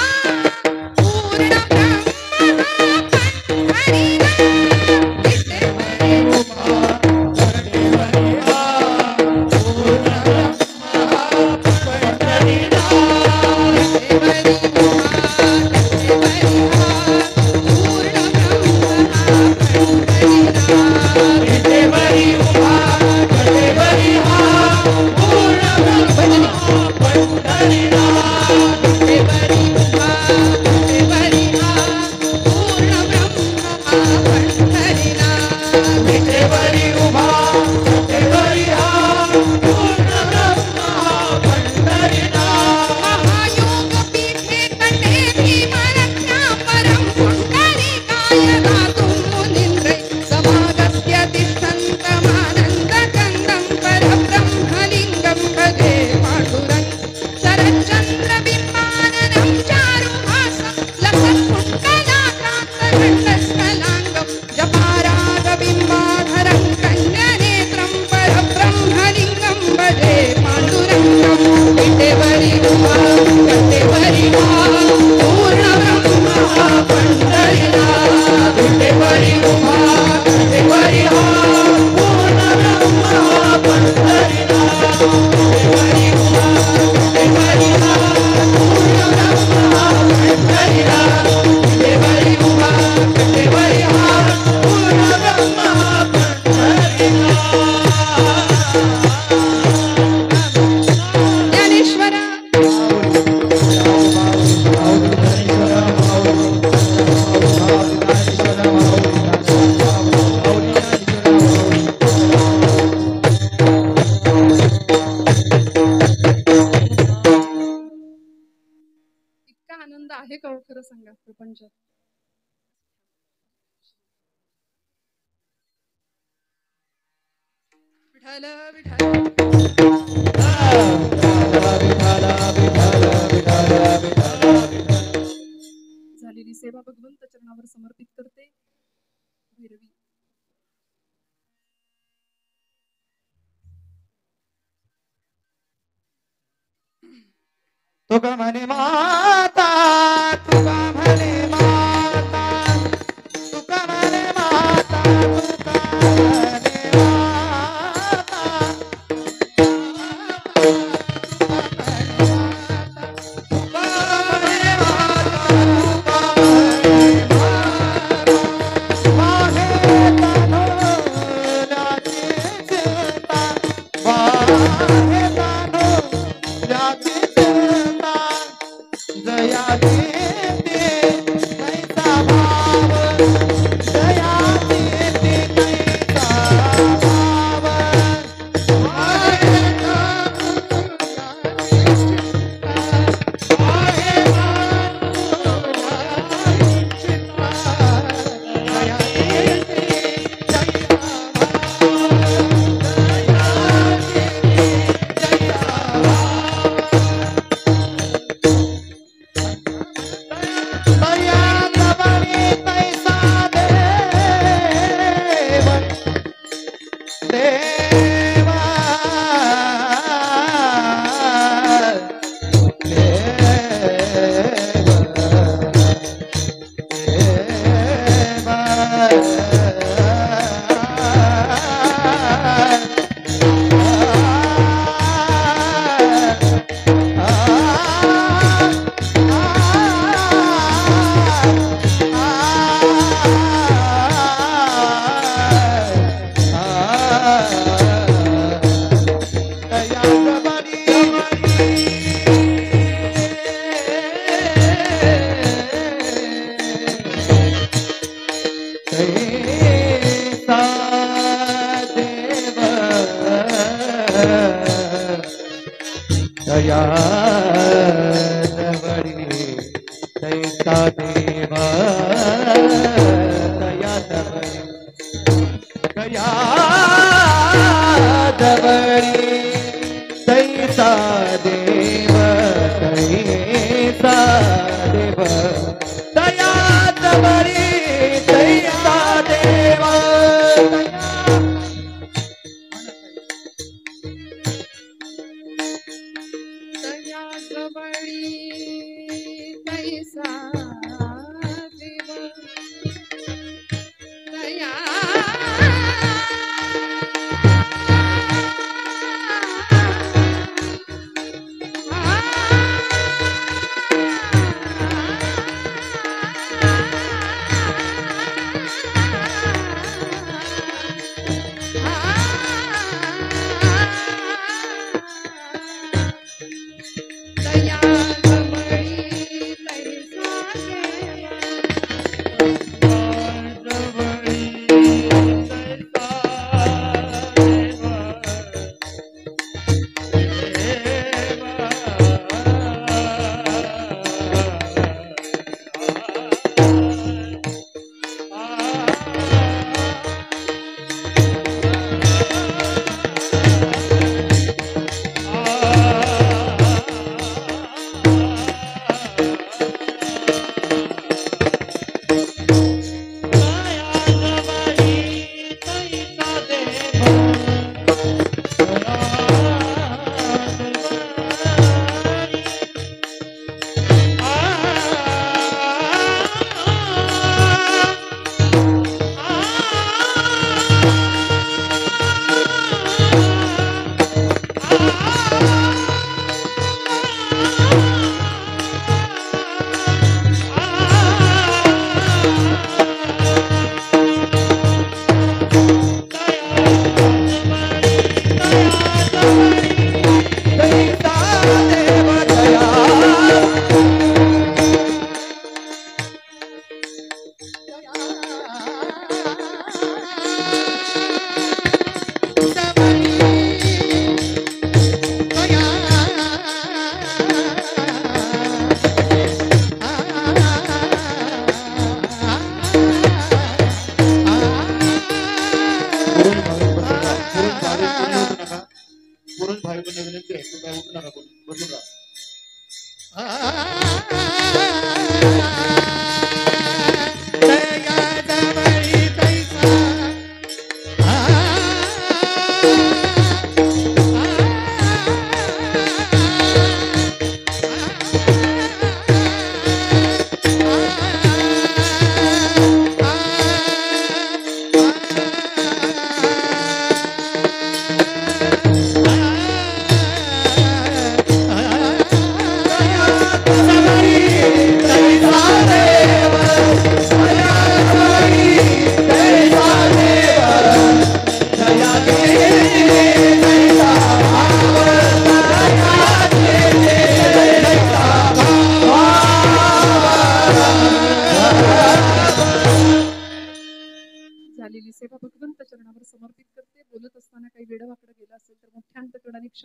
इतका आनंद आहे का हो, खरं सांगा प्रपंचात. विठाल विठाल झालेली सेवा भगवंत चरणावर समर्पित करते. भैरवी तुका म्हणे माता, तुका म्हणे माता, तुका म्हणे माता, तुका म्हणे माता, दया दवडी तैसा देवा, दया दवडी, दया दवडी तैसा देव, तैसा देव, दया दवडी तैसा देव,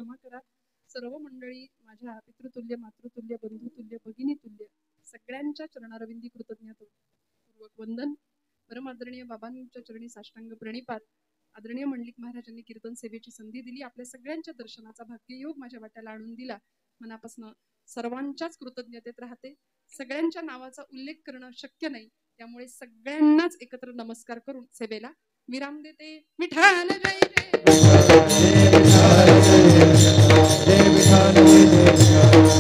क्षमा करा. सर्व मंडळी माझ्या पितृतुल्य, मातृतुल्य, बंधुतुल्य, भगिनीतुल्य सगळ्यांच्या चरणारविंदी कृतज्ञतापूर्वक वंदन. परम आदरणीय बाबांच्या चरणी साष्टांग प्रणिपात. आदरणीय मंडलिक महाराजांनी कीर्तन सेवेची संधी दिली, आपल्या सगळ्यांच्या दर्शनाचा भाग्ययोग माझ्या वाट्याला आणून दिला. मनापासून सर्वांच्याच कृतज्ञतेत राहते. सगळ्यांच्या नावाचा उल्लेख करणं शक्य नाही, त्यामुळे सगळ्यांनाच एकत्र नमस्कार करून सेवेला विराम देते. विठ्ठल जय जय. जय विठ्ठल जय जय.